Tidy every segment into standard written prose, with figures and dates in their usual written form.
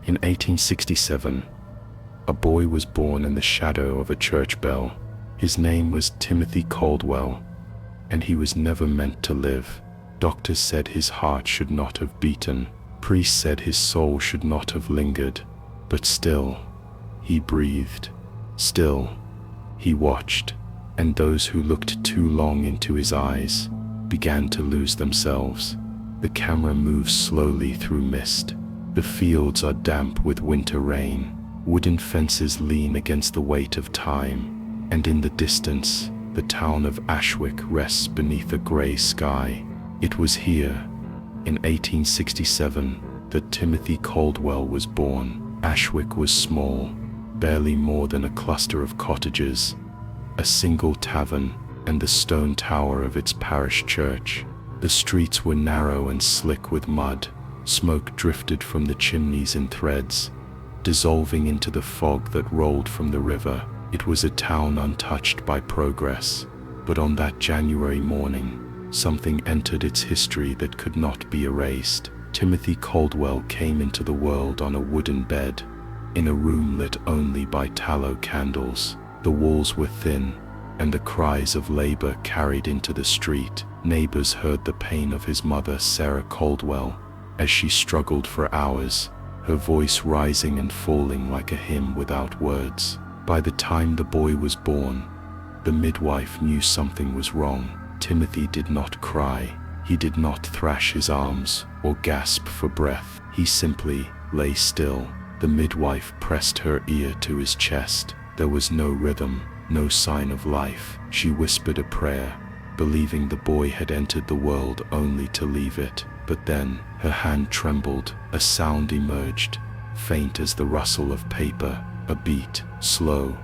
In 1867, a boy was born in the shadow of a church bell. His name was Timothy Caldwell, and he was never meant to live. Doctors said his heart should not have beaten. Priests said his soul should not have lingered. But still, he breathed. Still, he watched, and those who looked too long into his eyes began to lose themselves. The camera moves slowly through mist. The fields are damp with winter rain. Wooden fences lean against the weight of time, and in the distance, the town of Ashwick rests beneath a grey sky. It was here, in 1867, that Timothy Caldwell was born. Ashwick was small, barely more than a cluster of cottages, a single tavern, and the stone tower of its parish church. The streets were narrow and slick with mud. Smoke drifted from the chimneys in threads, dissolving into the fog that rolled from the river. It was a town untouched by progress, but on that January morning, something entered its history that could not be erased. Timothy Caldwell came into the world on a wooden bed, in a room lit only by tallow candles. The walls were thin, and the cries of labor carried into the street. Neighbors heard the pain of his mother, Sarah Caldwell, as she struggled for hours, her voice rising and falling like a hymn without words. By the time the boy was born, the midwife knew something was wrong. Timothy did not cry. He did not thrash his arms or gasp for breath. He simply lay still. The midwife pressed her ear to his chest. There was no rhythm, no sign of life. She whispered a prayer, believing the boy had entered the world only to leave it. But then, her hand trembled. A sound emerged, faint as the rustle of paper, a beat, slow,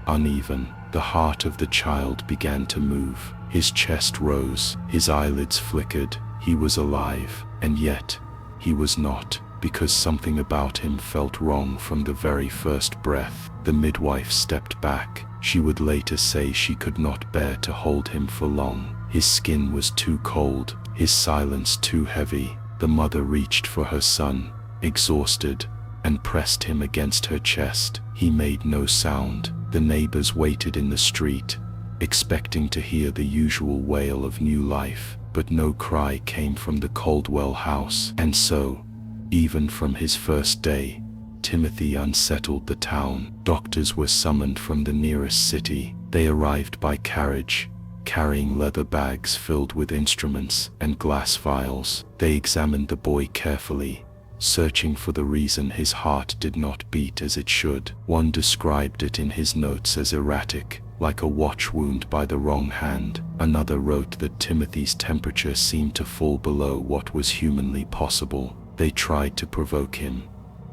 uneven. The heart of the child began to move. His chest rose, his eyelids flickered. He was alive, and yet, he was not, because something about him felt wrong from the very first breath. The midwife stepped back. She would later say she could not bear to hold him for long. His skin was too cold, his silence too heavy. The mother reached for her son, exhausted, and pressed him against her chest. He made no sound. The neighbors waited in the street, expecting to hear the usual wail of new life, but no cry came from the Caldwell house. And so, even from his first day, Timothy unsettled the town. Doctors were summoned from the nearest city. They arrived by carriage, carrying leather bags filled with instruments and glass vials. They examined the boy carefully, searching for the reason his heart did not beat as it should. One described it in his notes as erratic, like a watch wound by the wrong hand. Another wrote that Timothy's temperature seemed to fall below what was humanly possible. They tried to provoke him,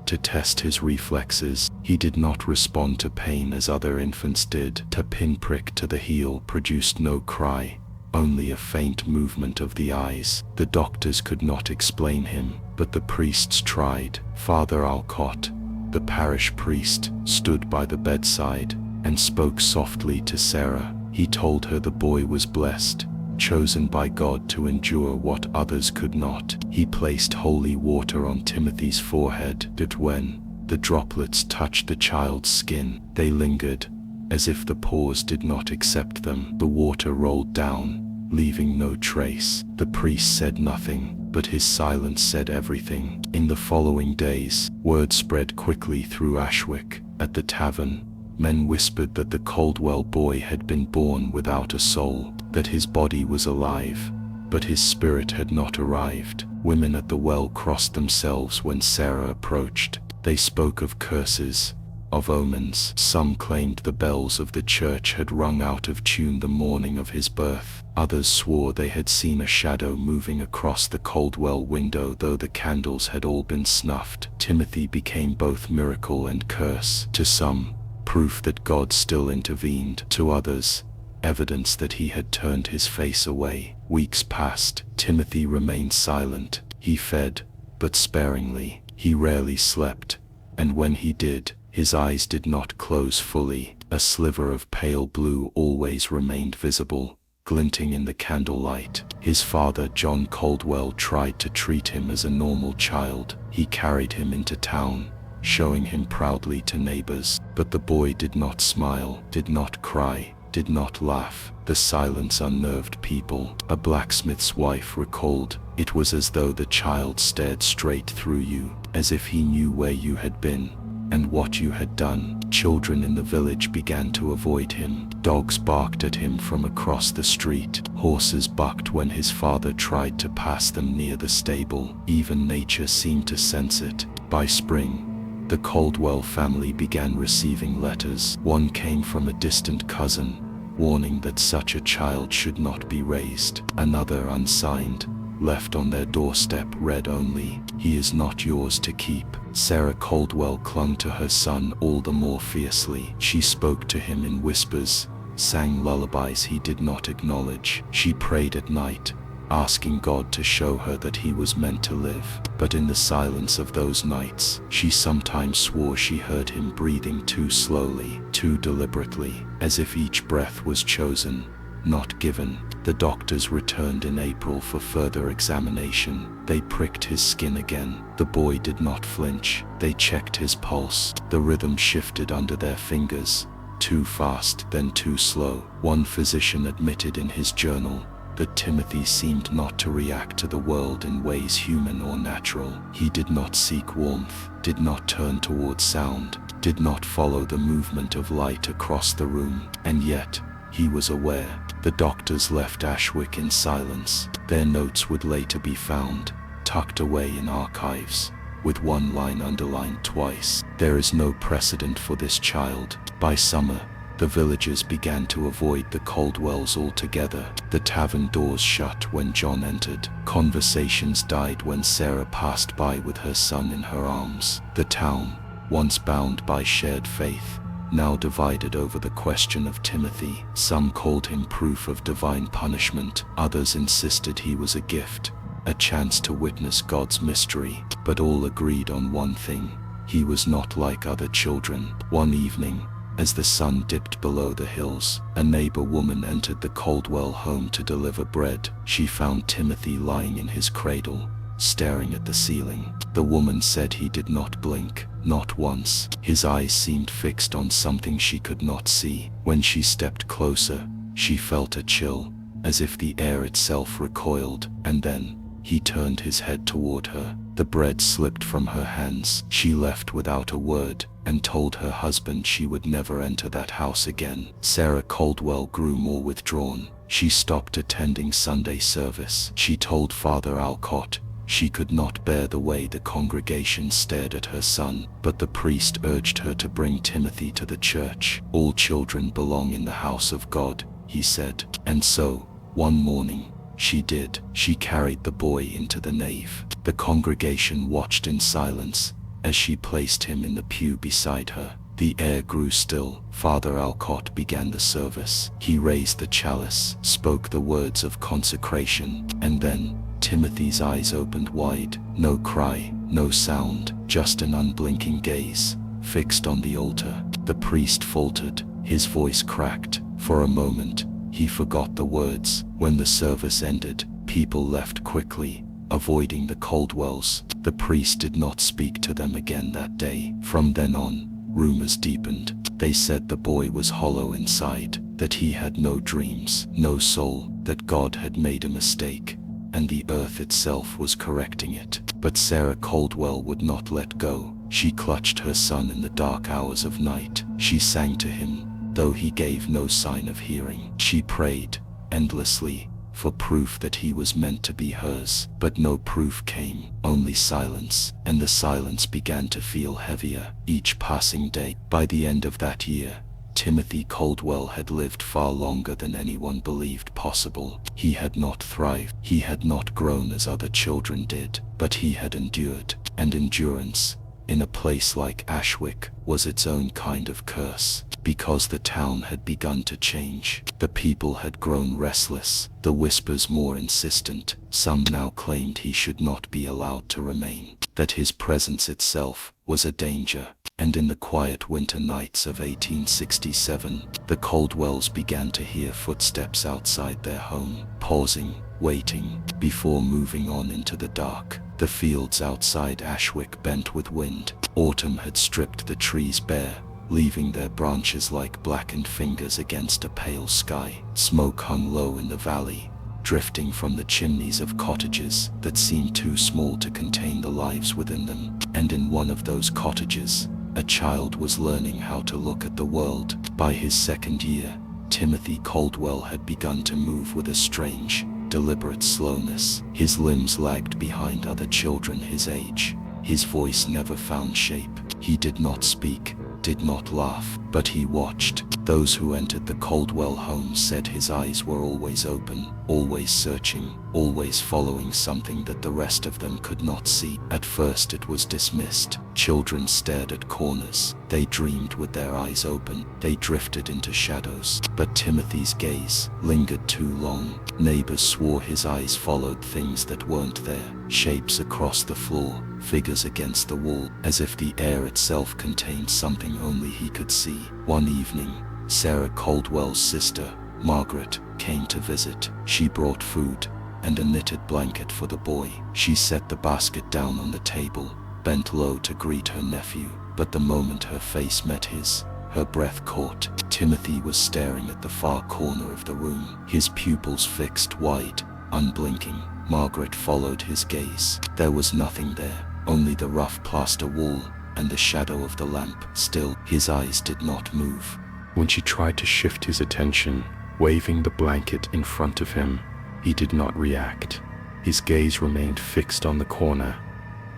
to test his reflexes. He did not respond to pain as other infants did. A pinprick to the heel produced no cry, only a faint movement of the eyes. The doctors could not explain him, but the priests tried. Father Alcott, the parish priest, stood by the bedside and spoke softly to Sarah. He told her the boy was blessed, chosen by God to endure what others could not. He placed holy water on Timothy's forehead, that when the droplets touched the child's skin, they lingered, as if the pores did not accept them. The water rolled down, leaving no trace. The priest said nothing, but his silence said everything. In the following days, word spread quickly through Ashwick. At the tavern, men whispered that the Caldwell boy had been born without a soul, that his body was alive, but his spirit had not arrived. Women at the well crossed themselves when Sarah approached. They spoke of curses, of omens. Some claimed the bells of the church had rung out of tune the morning of his birth. Others swore they had seen a shadow moving across the Caldwell window, though the candles had all been snuffed. Timothy became both miracle and curse. To some, proof that God still intervened. To others, evidence that he had turned his face away. Weeks passed. Timothy remained silent. He fed, but sparingly. He rarely slept, and when he did, his eyes did not close fully. A sliver of pale blue always remained visible, glinting in the candlelight. His father, John Caldwell, tried to treat him as a normal child. He carried him into town, showing him proudly to neighbors. But the boy did not smile, did not cry, did not laugh. The silence unnerved people. A blacksmith's wife recalled, "It was as though the child stared straight through you, as if he knew where you had been and what you had done." Children in the village began to avoid him. Dogs barked at him from across the street. Horses bucked when his father tried to pass them near the stable. Even nature seemed to sense it. By spring, the Caldwell family began receiving letters. One came from a distant cousin, warning that such a child should not be raised. Another, unsigned, left on their doorstep, read only, "He is not yours to keep." Sarah Caldwell clung to her son all the more fiercely. She spoke to him in whispers, sang lullabies he did not acknowledge. She prayed at night, asking God to show her that he was meant to live. But in the silence of those nights, she sometimes swore she heard him breathing too slowly, too deliberately, as if each breath was chosen, not given. The doctors returned in April for further examination. They pricked his skin again. The boy did not flinch. They checked his pulse. The rhythm shifted under their fingers, too fast, then too slow. One physician admitted in his journal that Timothy seemed not to react to the world in ways human or natural. He did not seek warmth, did not turn toward sound, did not follow the movement of light across the room. And yet, he was aware. The doctors left Ashwick in silence. Their notes would later be found, tucked away in archives, with one line underlined twice: "There is no precedent for this child." By summer, the villagers began to avoid the Caldwells altogether. The tavern doors shut when John entered. Conversations died when Sarah passed by with her son in her arms. The town, once bound by shared faith, now divided over the question of Timothy. Some called him proof of divine punishment. Others insisted he was a gift, a chance to witness God's mystery. But all agreed on one thing: he was not like other children. One evening, as the sun dipped below the hills, a neighbor woman entered the Caldwell home to deliver bread. She found Timothy lying in his cradle, staring at the ceiling. The woman said he did not blink, not once. His eyes seemed fixed on something she could not see. When she stepped closer, she felt a chill, as if the air itself recoiled. And then, he turned his head toward her. The bread slipped from her hands. She left without a word, and told her husband she would never enter that house again. Sarah Caldwell grew more withdrawn. She stopped attending Sunday service. She told Father Alcott she could not bear the way the congregation stared at her son. But the priest urged her to bring Timothy to the church. "All children belong in the house of God," he said. And so, one morning, she did. She carried the boy into the nave. The congregation watched in silence as she placed him in the pew beside her. The air grew still. Father Alcott began the service. He raised the chalice, spoke the words of consecration, and then Timothy's eyes opened wide. No cry, no sound, just an unblinking gaze, fixed on the altar. The priest faltered, his voice cracked. For a moment, he forgot the words. When the service ended, people left quickly, avoiding the Caldwells. The priest did not speak to them again that day. From then on, rumors deepened. They said the boy was hollow inside, that he had no dreams, no soul, that God had made a mistake, and the earth itself was correcting it. But Sarah Caldwell would not let go. She clutched her son in the dark hours of night. She sang to him, though he gave no sign of hearing. She prayed, endlessly, for proof that he was meant to be hers. But no proof came, only silence, and the silence began to feel heavier each passing day. By the end of that year, Timothy Caldwell had lived far longer than anyone believed possible. He had not thrived, he had not grown as other children did, but he had endured. And endurance, in a place like Ashwick, was its own kind of curse, because the town had begun to change. The people had grown restless, the whispers more insistent. Some now claimed he should not be allowed to remain, that his presence itself was a danger. And in the quiet winter nights of 1867, the Caldwells began to hear footsteps outside their home. Pausing, waiting, before moving on into the dark. The fields outside Ashwick bent with wind. Autumn had stripped the trees bare, leaving their branches like blackened fingers against a pale sky. Smoke hung low in the valley, drifting from the chimneys of cottages that seemed too small to contain the lives within them. And in one of those cottages, a child was learning how to look at the world. By his second year, Timothy Caldwell had begun to move with a strange, deliberate slowness. His limbs lagged behind other children his age. His voice never found shape. He did not speak, did not laugh, but he watched. Those who entered the Caldwell home said his eyes were always open, always searching, always following something that the rest of them could not see. At first it was dismissed. Children stared at corners. They dreamed with their eyes open. They drifted into shadows. But Timothy's gaze lingered too long. Neighbors swore his eyes followed things that weren't there. Shapes across the floor, figures against the wall, as if the air itself contained something only he could see. One evening, Sarah Caldwell's sister, Margaret, came to visit. She brought food and a knitted blanket for the boy. She set the basket down on the table, bent low to greet her nephew, but the moment her face met his, her breath caught. Timothy was staring at the far corner of the room, his pupils fixed wide, unblinking. Margaret followed his gaze. There was nothing there, only the rough plaster wall and the shadow of the lamp. Still, his eyes did not move. When she tried to shift his attention, waving the blanket in front of him, he did not react. His gaze remained fixed on the corner,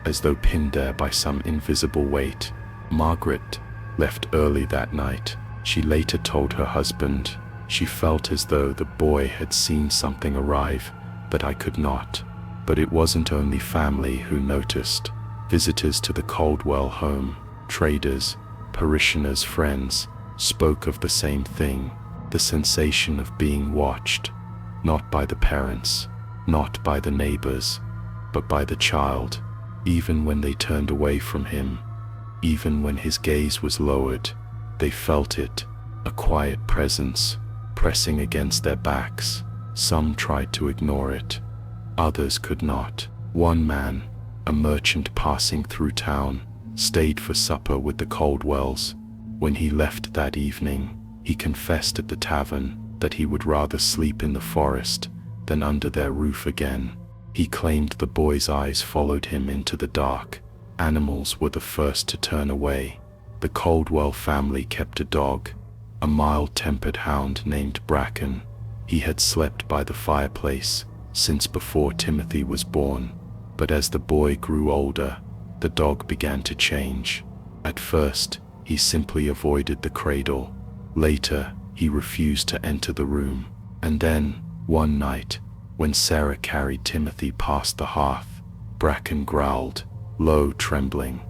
as though pinned there by some invisible weight. Margaret left early that night. She later told her husband, "She felt as though the boy had seen something arrive, but I could not." But it wasn't only family who noticed. Visitors to the Caldwell home, traders, parishioners, friends, spoke of the same thing, the sensation of being watched, not by the parents, not by the neighbors, but by the child. Even when they turned away from him, even when his gaze was lowered, they felt it, a quiet presence, pressing against their backs. Some tried to ignore it, others could not. One man, a merchant passing through town, stayed for supper with the Caldwells. When he left that evening, he confessed at the tavern that he would rather sleep in the forest than under their roof again. He claimed the boy's eyes followed him into the dark. Animals were the first to turn away. The Caldwell family kept a dog, a mild-tempered hound named Bracken. He had slept by the fireplace since before Timothy was born, but as the boy grew older, the dog began to change. At first, he simply avoided the cradle. Later, he refused to enter the room. And then, one night, when Sarah carried Timothy past the hearth, Bracken growled, low, trembling,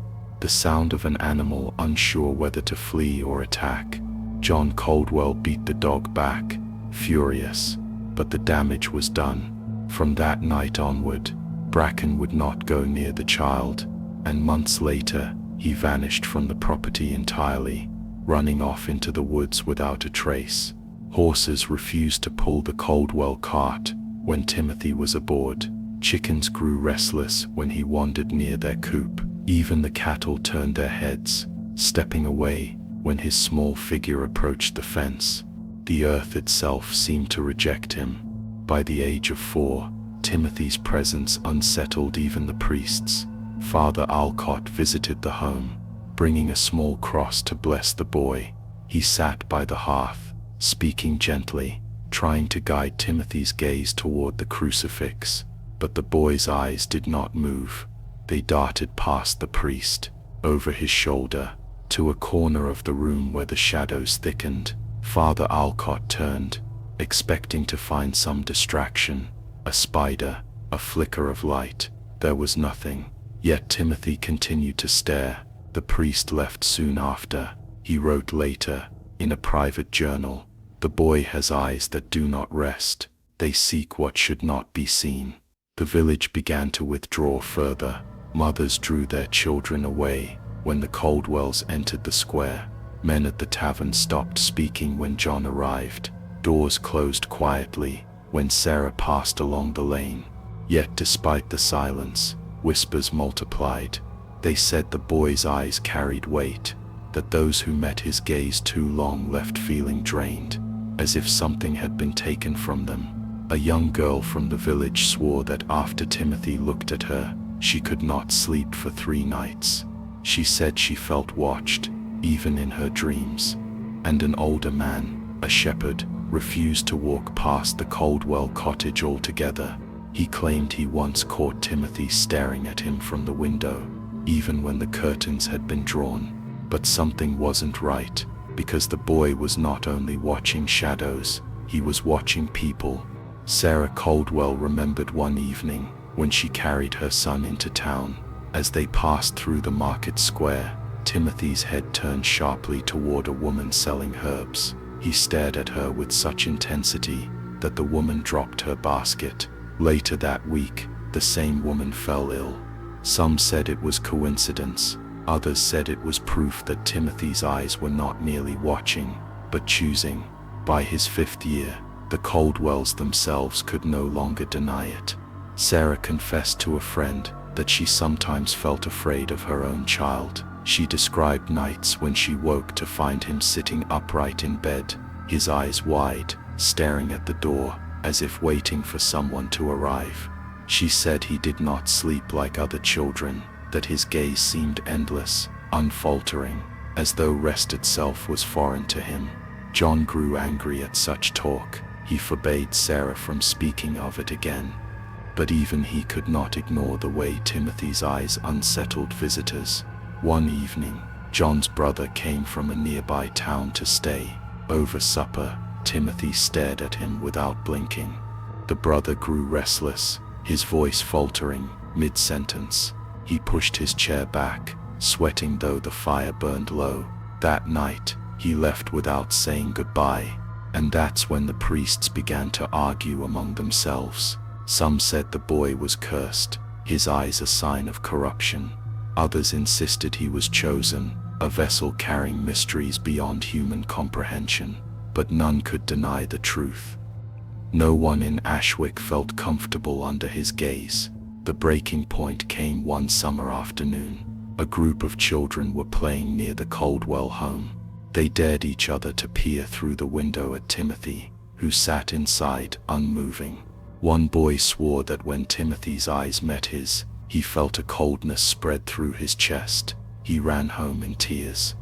the sound of an animal unsure whether to flee or attack. John Caldwell beat the dog back, furious, but the damage was done. From that night onward, Bracken would not go near the child, and months later, he vanished from the property entirely, running off into the woods without a trace. Horses refused to pull the Caldwell cart when Timothy was aboard. Chickens grew restless when he wandered near their coop. Even the cattle turned their heads, stepping away when his small figure approached the fence. The earth itself seemed to reject him. By the age of 4, Timothy's presence unsettled even the priests. Father Alcott visited the home, bringing a small cross to bless the boy. He sat by the hearth, speaking gently, trying to guide Timothy's gaze toward the crucifix. But the boy's eyes did not move. They darted past the priest, over his shoulder, to a corner of the room where the shadows thickened. Father Alcott turned, expecting to find some distraction, a spider, a flicker of light. There was nothing. Yet Timothy continued to stare. The priest left soon after. He wrote later, in a private journal, "The boy has eyes that do not rest. They seek what should not be seen." The village began to withdraw further. Mothers drew their children away. When the Caldwells entered the square, men at the tavern stopped speaking when John arrived. Doors closed quietly. when Sarah passed along the lane. Yet despite the silence, whispers multiplied. They said the boy's eyes carried weight, that those who met his gaze too long left feeling drained, as if something had been taken from them. A young girl from the village swore that after Timothy looked at her, she could not sleep for 3 nights. She said she felt watched, even in her dreams. And an older man, a shepherd, refused to walk past the Caldwell cottage altogether. He claimed he once caught Timothy staring at him from the window, even when the curtains had been drawn. But something wasn't right, because the boy was not only watching shadows, he was watching people. Sarah Caldwell remembered one evening when she carried her son into town. As they passed through the market square, Timothy's head turned sharply toward a woman selling herbs. He stared at her with such intensity that the woman dropped her basket. Later that week, the same woman fell ill. Some said it was coincidence. Others said it was proof that Timothy's eyes were not merely watching, but choosing. By his 5th year, the Caldwells themselves could no longer deny it. Sarah confessed to a friend that she sometimes felt afraid of her own child. She described nights when she woke to find him sitting upright in bed, his eyes wide, staring at the door, as if waiting for someone to arrive. She said he did not sleep like other children, that his gaze seemed endless, unfaltering, as though rest itself was foreign to him. John grew angry at such talk. He forbade Sarah from speaking of it again. But even he could not ignore the way Timothy's eyes unsettled visitors. One evening, John's brother came from a nearby town to stay. Over supper, Timothy stared at him without blinking. The brother grew restless, his voice faltering mid-sentence. He pushed his chair back, sweating though the fire burned low. That night, he left without saying goodbye, and that's when the priests began to argue among themselves. Some said the boy was cursed, his eyes a sign of corruption. Others insisted he was chosen, a vessel carrying mysteries beyond human comprehension. But none could deny the truth. No one in Ashwick felt comfortable under his gaze. The breaking point came one summer afternoon. A group of children were playing near the Caldwell home. They dared each other to peer through the window at Timothy, who sat inside, unmoving. One boy swore that when Timothy's eyes met his, he felt a coldness spread through his chest. He ran home in tears.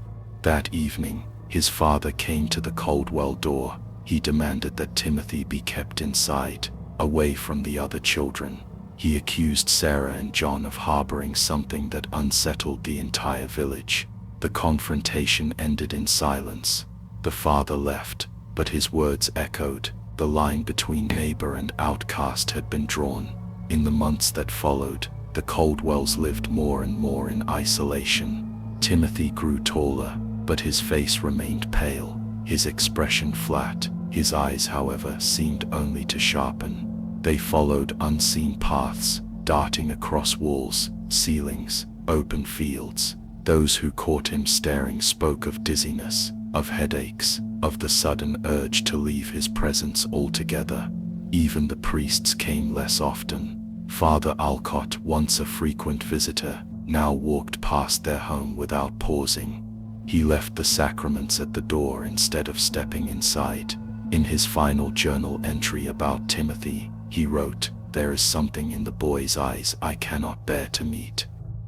That evening, his father came to the Caldwell door. He demanded that Timothy be kept inside, away from the other children. He accused Sarah and John of harboring something that unsettled the entire village. The confrontation ended in silence. The father left, but his words echoed. The line between neighbor and outcast had been drawn. In the months that followed, the Caldwells lived more and more in isolation. Timothy grew taller, but his face remained pale, his expression flat. His eyes, however, seemed only to sharpen. They followed unseen paths, darting across walls, ceilings, open fields. Those who caught him staring spoke of dizziness, of headaches, of the sudden urge to leave his presence altogether. Even the priests came less often. Father Alcott, once a frequent visitor, now walked past their home without pausing. He left the sacraments at the door instead of stepping inside. In his final journal entry about Timothy, he wrote, "There is something in the boy's eyes I cannot bear to meet.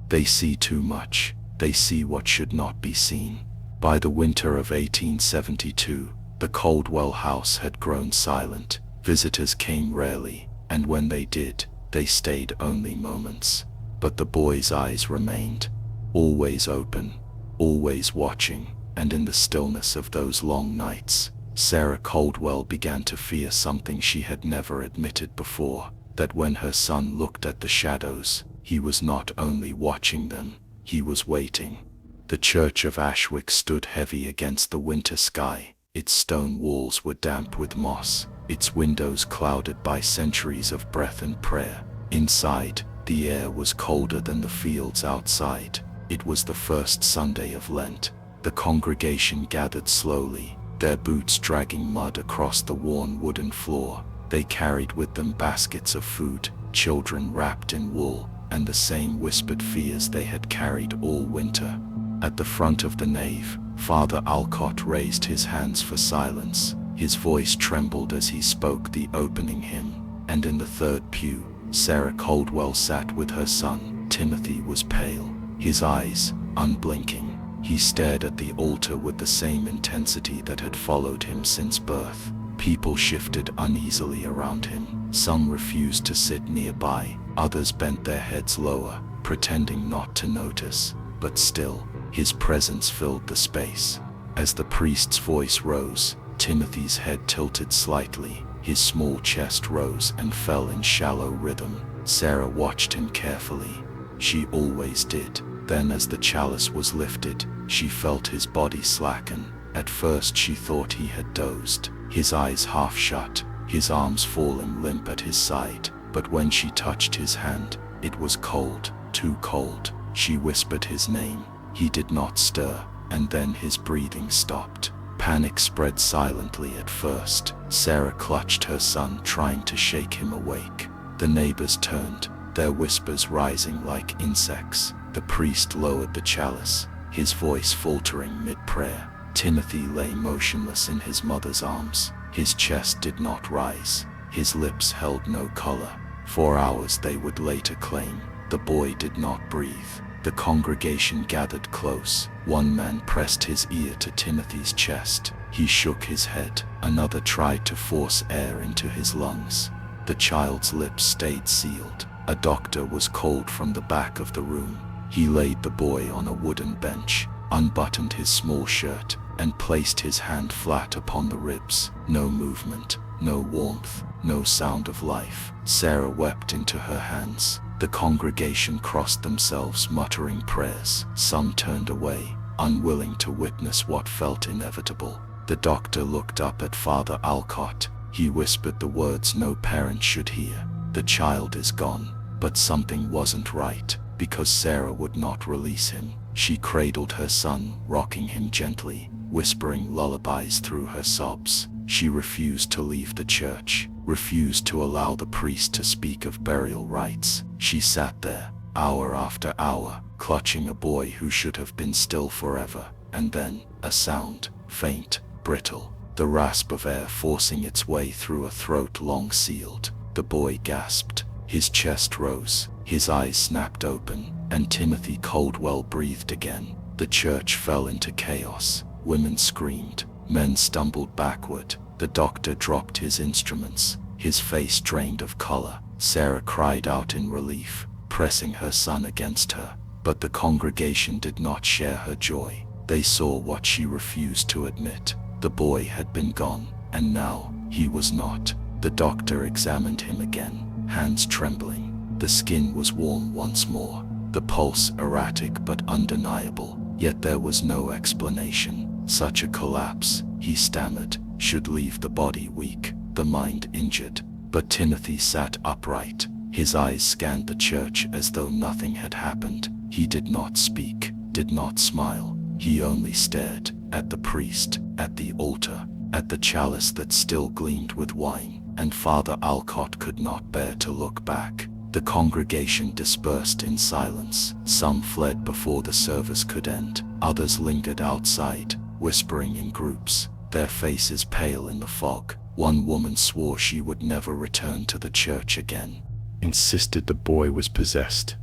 They see too much. They see what should not be seen." By the winter of 1872, the Caldwell house had grown silent. Visitors came rarely, and when they did, they stayed only moments. But the boy's eyes remained, always open, always watching, and in the stillness of those long nights, Sarah Caldwell began to fear something she had never admitted before, that when her son looked at the shadows, he was not only watching them, he was waiting. The church of Ashwick stood heavy against the winter sky. Its stone walls were damp with moss, its windows clouded by centuries of breath and prayer. Inside, the air was colder than the fields outside. It was the first Sunday of Lent. The congregation gathered slowly, their boots dragging mud across the worn wooden floor. They carried with them baskets of food, children wrapped in wool, and the same whispered fears they had carried all winter. At the front of the nave, Father Alcott raised his hands for silence. His voice trembled as he spoke the opening hymn. And in the third pew, Sarah Caldwell sat with her son. Timothy was pale, his eyes unblinking. He stared at the altar with the same intensity that had followed him since birth. People shifted uneasily around him. Some refused to sit nearby. Others bent their heads lower, pretending not to notice. But still, his presence filled the space. As the priest's voice rose, Timothy's head tilted slightly. His small chest rose and fell in shallow rhythm. Sarah watched him carefully. She always did. Then as the chalice was lifted, she felt his body slacken. At first she thought he had dozed, his eyes half shut, his arms falling limp at his side. But when she touched his hand, it was cold, too cold. She whispered his name. He did not stir, and then his breathing stopped. Panic spread silently at first. Sarah clutched her son, trying to shake him awake. The neighbors turned, their whispers rising like insects. The priest lowered the chalice, his voice faltering mid-prayer. Timothy lay motionless in his mother's arms. His chest did not rise. His lips held no color. For hours, they would later claim. The boy did not breathe. The congregation gathered close. One man pressed his ear to Timothy's chest. He shook his head. Another tried to force air into his lungs. The child's lips stayed sealed. A doctor was called from the back of the room. He laid the boy on a wooden bench, unbuttoned his small shirt, and placed his hand flat upon the ribs. No movement, no warmth, no sound of life. Sarah wept into her hands. The congregation crossed themselves, muttering prayers. Some turned away, unwilling to witness what felt inevitable. The doctor looked up at Father Alcott. He whispered the words no parent should hear. The child is gone. But something wasn't right, because Sarah would not release him. She cradled her son, rocking him gently, whispering lullabies through her sobs. She refused to leave the church, refused to allow the priest to speak of burial rites. She sat there, hour after hour, clutching a boy who should have been still forever. And then, a sound, faint, brittle, the rasp of air forcing its way through a throat long sealed. The boy gasped. His chest rose, his eyes snapped open, and Timothy Caldwell breathed again. The church fell into chaos. Women screamed, men stumbled backward. The doctor dropped his instruments, his face drained of color. Sarah cried out in relief, pressing her son against her. But the congregation did not share her joy. They saw what she refused to admit. The boy had been gone, and now he was not. The doctor examined him again, hands trembling. The skin was warm once more, the pulse erratic but undeniable. Yet there was no explanation. Such a collapse, he stammered, should leave the body weak, the mind injured. But Timothy sat upright. His eyes scanned the church as though nothing had happened. He did not speak, did not smile. He only stared at the priest, at the altar, at the chalice that still gleamed with wine. And Father Alcott could not bear to look back. The congregation dispersed in silence. Some fled before the service could end. Others lingered outside, whispering in groups, their faces pale in the fog. One woman swore she would never return to the church again. Insisted the boy was possessed,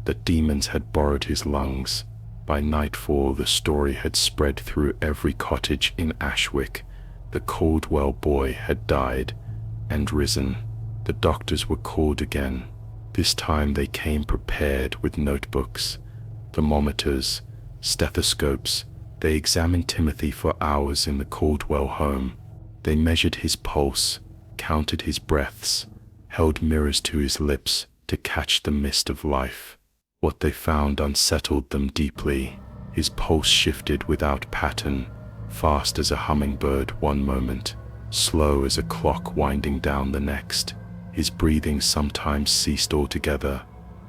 that demons had borrowed his lungs. By nightfall, the story had spread through every cottage in Ashwick. The Caldwell boy had died and risen. The doctors were called again. This time they came prepared with notebooks, thermometers, stethoscopes. They examined Timothy for hours in the Caldwell home. They measured his pulse, counted his breaths, held mirrors to his lips to catch the mist of life. What they found unsettled them deeply. His pulse shifted without pattern, fast as a hummingbird one moment, slow as a clock winding down the next. His breathing sometimes ceased altogether,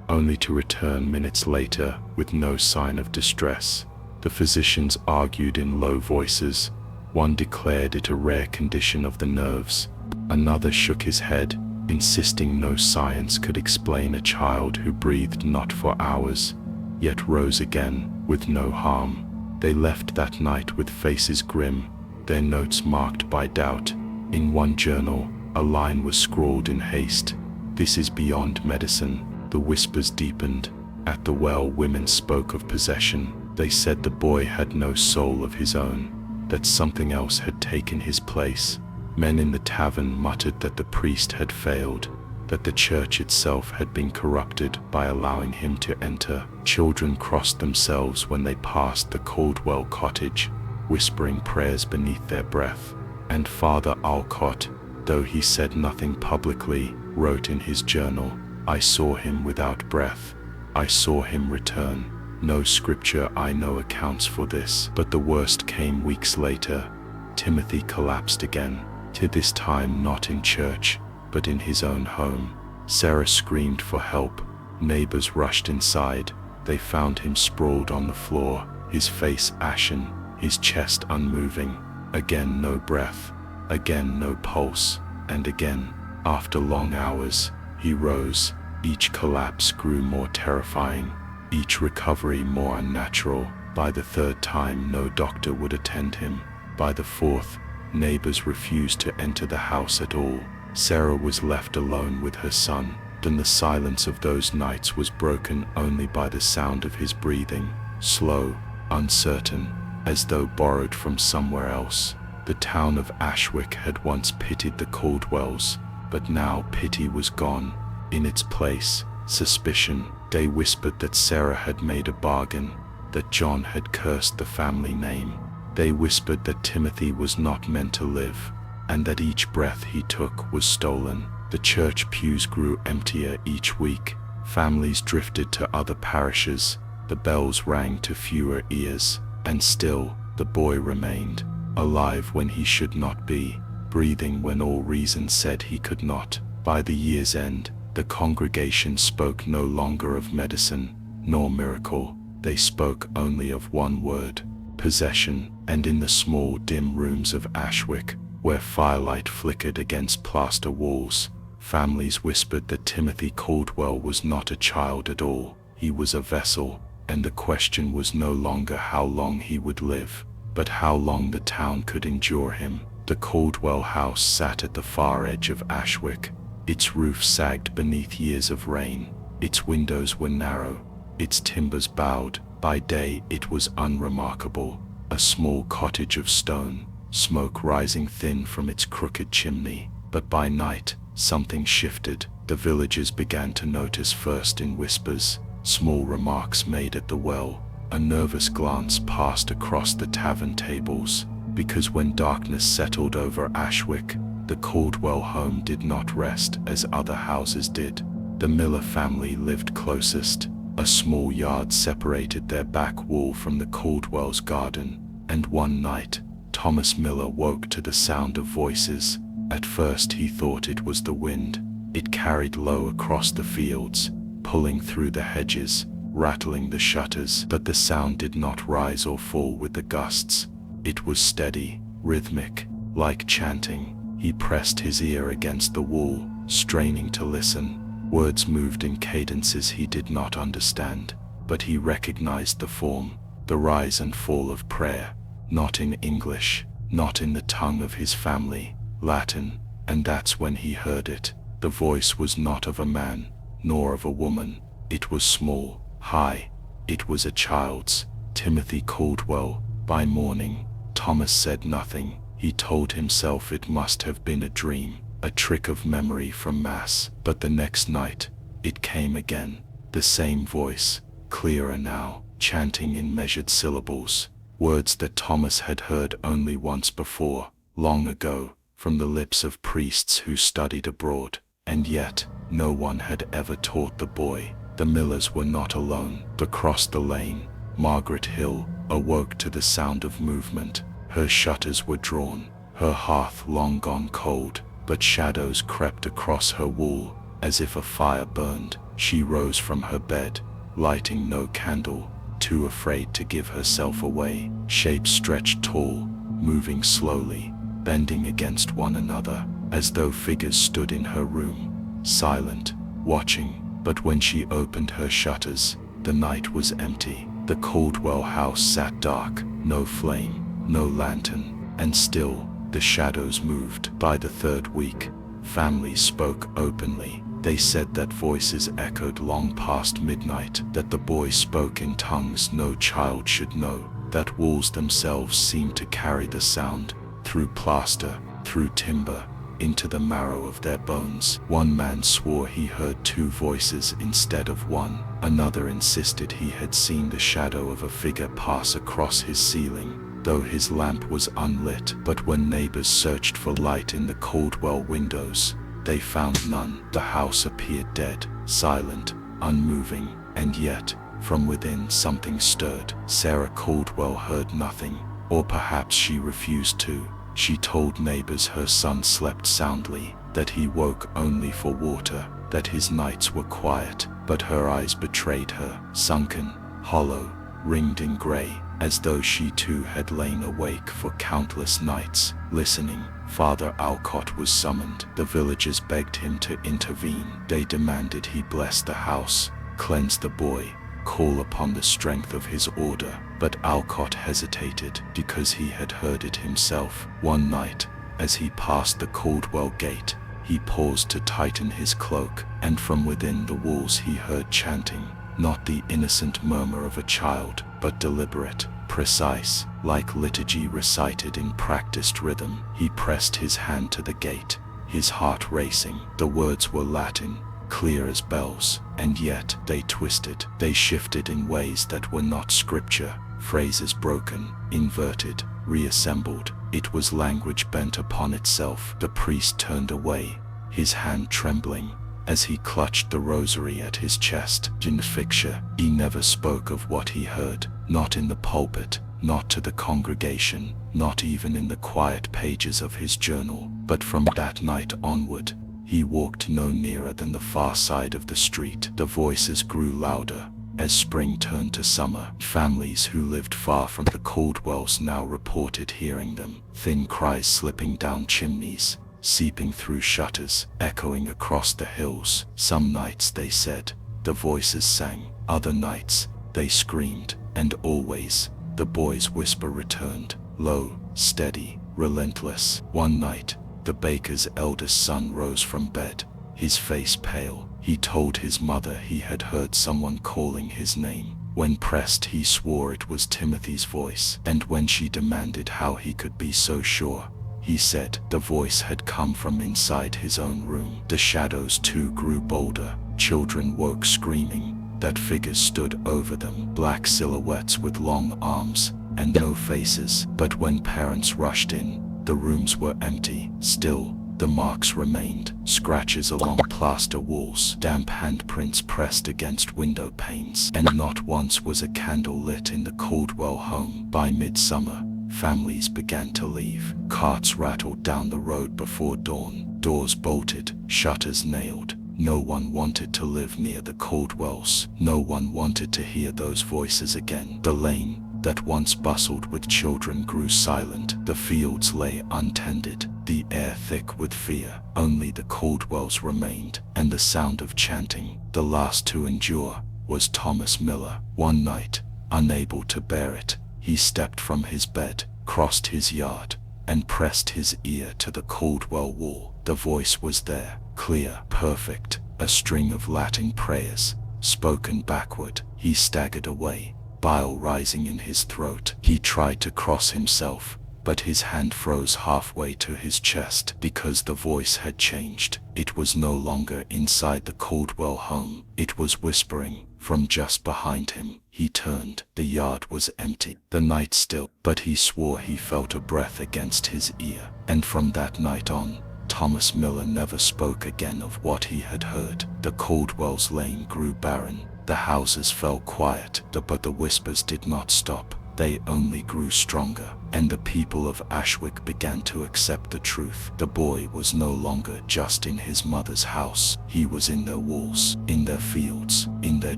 only to return minutes later with no sign of distress. The physicians argued in low voices. One declared it a rare condition of the nerves, Another shook his head, insisting no science could explain a child who breathed not for hours, yet rose again with no harm. They left that night with faces grim, their notes marked by doubt. In one journal, a line was scrawled in haste: "This is beyond medicine." The whispers deepened. At the well, women spoke of possession. They said the boy had no soul of his own, that something else had taken his place. Men in the tavern muttered that the priest had failed, that the church itself had been corrupted by allowing him to enter. Children crossed themselves when they passed the Caldwell cottage, whispering prayers beneath their breath. And Father Alcott, though he said nothing publicly, wrote in his journal, "I saw him without breath. I saw him return." No scripture I know accounts for this, but the worst came weeks later. Timothy collapsed again, to this time not in church, but in his own home. Sarah screamed for help. Neighbors rushed inside. They found him sprawled on the floor, his face ashen, his chest unmoving. Again no breath, again no pulse, and again, after long hours, he rose. Each collapse grew more terrifying, each recovery more unnatural. By the third time, no doctor would attend him. By the fourth, neighbors refused to enter the house at all. Sarah was left alone with her son. Then the silence of those nights was broken only by the sound of his breathing, slow, uncertain, as though borrowed from somewhere else. The town of Ashwick had once pitied the Caldwells, but now pity was gone. In its place, suspicion. They whispered that Sarah had made a bargain, that John had cursed the family name. They whispered that Timothy was not meant to live, and that each breath he took was stolen. The church pews grew emptier each week. Families drifted to other parishes. The bells rang to fewer ears. And still, the boy remained, alive when he should not be, breathing when all reason said he could not. By the year's end, the congregation spoke no longer of medicine, nor miracle. They spoke only of one word: possession. And in the small, dim rooms of Ashwick, where firelight flickered against plaster walls, families whispered that Timothy Caldwell was not a child at all. He was a vessel, and the question was no longer how long he would live, but how long the town could endure him. The Caldwell house sat at the far edge of Ashwick. Its roof sagged beneath years of rain. Its windows were narrow, its timbers bowed. By day it was unremarkable, a small cottage of stone, smoke rising thin from its crooked chimney. But by night, something shifted. The villagers began to notice, first in whispers, small remarks made at the well. A nervous glance passed across the tavern tables, because when darkness settled over Ashwick, the Caldwell home did not rest as other houses did. The Miller family lived closest. A small yard separated their back wall from the Caldwell's garden, and one night, Thomas Miller woke to the sound of voices. At first he thought it was the wind. It carried low across the fields, pulling through the hedges, rattling the shutters. But the sound did not rise or fall with the gusts. It was steady, rhythmic, like chanting. He pressed his ear against the wall, straining to listen. Words moved in cadences he did not understand, but he recognized the form, the rise and fall of prayer, not in English, not in the tongue of his family, Latin. And that's when he heard it. The voice was not of a man, nor of a woman. It was small, high. It was a child's. Timothy Caldwell. By morning, Thomas said nothing. He told himself it must have been a dream, a trick of memory from Mass. But the next night, it came again. The same voice, clearer now, chanting in measured syllables, words that Thomas had heard only once before, long ago, from the lips of priests who studied abroad. And yet, no one had ever taught the boy. The Millers were not alone. Across the lane, Margaret Hill awoke to the sound of movement. Her shutters were drawn, her hearth long gone cold, but shadows crept across her wall, as if a fire burned. She rose from her bed, lighting no candle, too afraid to give herself away. Shapes stretched tall, moving slowly, bending against one another. as though figures stood in her room, silent, watching. But when she opened her shutters, the night was empty. The Caldwell house sat dark, no flame, no lantern, and still, the shadows moved. By the third week, families spoke openly. They said that voices echoed long past midnight, that the boy spoke in tongues no child should know, that walls themselves seemed to carry the sound, through plaster, through timber, into the marrow of their bones. One man swore he heard two voices instead of one. Another insisted he had seen the shadow of a figure pass across his ceiling, though his lamp was unlit. But when neighbors searched for light in the Caldwell windows, they found none. The house appeared dead, silent, unmoving, and yet, from within something stirred. Sarah Caldwell heard nothing, or perhaps she refused to. She told neighbors her son slept soundly, that he woke only for water, that his nights were quiet, but her eyes betrayed her, sunken, hollow, ringed in gray, as though she too had lain awake for countless nights, listening. Father Alcott was summoned. The villagers begged him to intervene. They demanded he bless the house, cleanse the boy, call upon the strength of his order. But Alcott hesitated because he had heard it himself. One night, as he passed the Caldwell gate, he paused to tighten his cloak, and from within the walls he heard chanting, not the innocent murmur of a child, but deliberate, precise, like liturgy recited in practiced rhythm. He pressed his hand to the gate, his heart racing. The words were Latin, clear as bells, and yet they twisted. They shifted in ways that were not scripture, phrases broken, inverted, reassembled. It was language bent upon itself. The priest turned away, his hand trembling, as he clutched the rosary at his chest. In the picture, he never spoke of what he heard, not in the pulpit, not to the congregation, not even in the quiet pages of his journal. But from that night onward, he walked no nearer than the far side of the street. The voices grew louder, as spring turned to summer. Families who lived far from the Caldwells now reported hearing them, thin cries slipping down chimneys, seeping through shutters, echoing across the hills. Some nights, they said, the voices sang. Other nights, they screamed. And always, the boy's whisper returned, low, steady, relentless. One night, the baker's eldest son rose from bed, his face pale. He told his mother he had heard someone calling his name. When pressed, he swore it was Timothy's voice. And when she demanded how he could be so sure, he said the voice had come from inside his own room. The shadows too grew bolder. Children woke screaming. That figures stood over them, black silhouettes with long arms and no faces. But when parents rushed in, the rooms were empty. Still, the marks remained, scratches along plaster walls, damp handprints pressed against window panes, and not once was a candle lit in the Caldwell home. By midsummer, families began to leave. Carts rattled down the road before dawn, doors bolted, shutters nailed. No one wanted to live near the Caldwells. No one wanted to hear those voices again. The lane, that once bustled with children, grew silent. The fields lay untended, the air thick with fear. Only the Caldwells remained, and the sound of chanting. The last to endure was Thomas Miller. One night, unable to bear it, he stepped from his bed, crossed his yard, and pressed his ear to the Caldwell wall. The voice was there, clear, perfect, a string of Latin prayers, spoken backward. He staggered away, bile rising in his throat. He tried to cross himself, but his hand froze halfway to his chest because the voice had changed. It was no longer inside the Caldwell home. It was whispering from just behind him. He turned. The yard was empty, the night still, but he swore he felt a breath against his ear. And from that night on, Thomas Miller never spoke again of what he had heard. The Caldwell's lane grew barren. The houses fell quiet, but the whispers did not stop. They only grew stronger, and the people of Ashwick began to accept the truth. The boy was no longer just in his mother's house. He was in their walls, in their fields, in their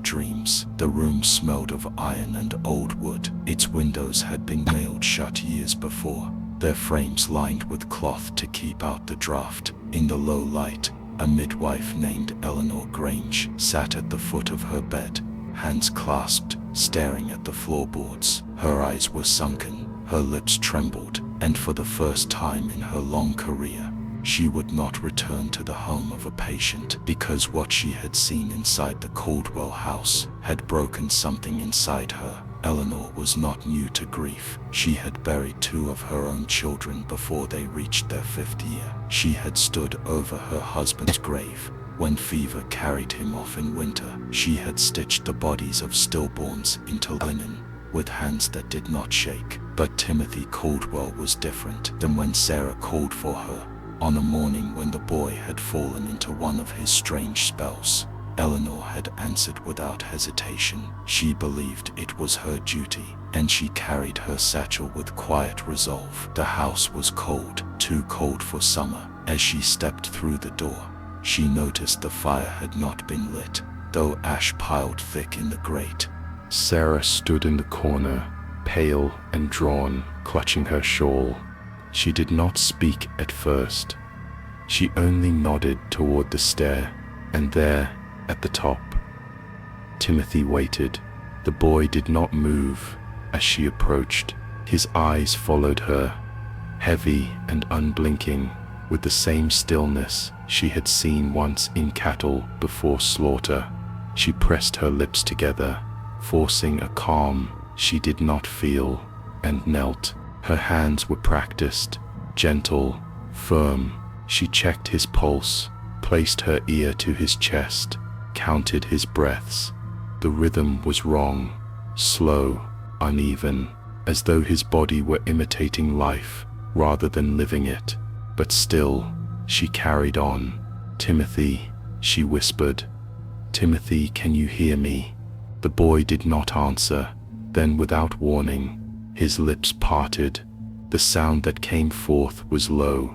dreams. The room smelled of iron and old wood. Its windows had been nailed shut years before. their frames lined with cloth to keep out the draft. In the low light, a midwife named Eleanor Grange sat at the foot of her bed, hands clasped, staring at the floorboards. Her eyes were sunken, her lips trembled, and for the first time in her long career, she would not return to the home of a patient, because what she had seen inside the Caldwell house had broken something inside her. Eleanor was not new to grief. She had buried 2 of her own children before they reached their 5th year. She had stood over her husband's grave when fever carried him off in winter. She had stitched the bodies of stillborns into linen with hands that did not shake. But Timothy Caldwell was different. Than when Sarah called for her on a morning when the boy had fallen into one of his strange spells, Eleanor had answered without hesitation. She believed it was her duty, and she carried her satchel with quiet resolve. The house was cold, too cold for summer. As she stepped through the door, she noticed the fire had not been lit, though ash piled thick in the grate. Sarah stood in the corner, pale and drawn, clutching her shawl. She did not speak at first. She only nodded toward the stair, and there, at the top, Timothy waited. The boy did not move as she approached. His eyes followed her, heavy and unblinking, with the same stillness she had seen once in cattle before slaughter. She pressed her lips together, forcing a calm she did not feel, and knelt. Her hands were practiced, gentle, firm. She checked his pulse, placed her ear to his chest, counted his breaths. The rhythm was wrong, slow, uneven, as though his body were imitating life rather than living it. But still, she carried on. "Timothy," she whispered. "Timothy, can you hear me?" The boy did not answer. Then, without warning, his lips parted. The sound that came forth was low,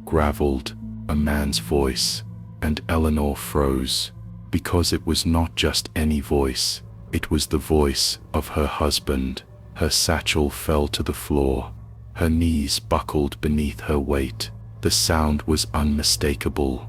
graveled, a man's voice, and Eleanor froze, because it was not just any voice. It was the voice of her husband. Her satchel fell to the floor. Her knees buckled beneath her weight. The sound was unmistakable.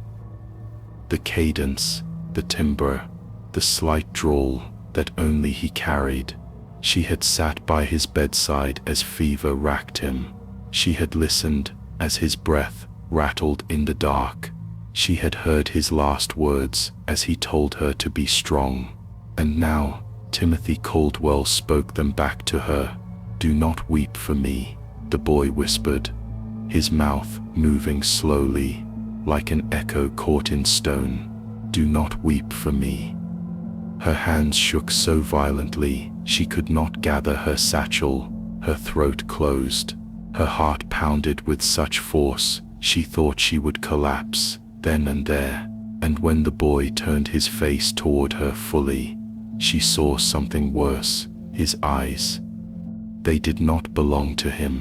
The cadence, the timbre, the slight drawl that only he carried. She had sat by his bedside as fever racked him. She had listened as his breath rattled in the dark. She had heard his last words as he told her to be strong. And now, Timothy Caldwell spoke them back to her. "Do not weep for me," the boy whispered, his mouth moving slowly, like an echo caught in stone. "Do not weep for me." Her hands shook so violently she could not gather her satchel. Her throat closed. Her heart pounded with such force she thought she would collapse then and there. And when the boy turned his face toward her fully, she saw something worse. His eyes. They did not belong to him.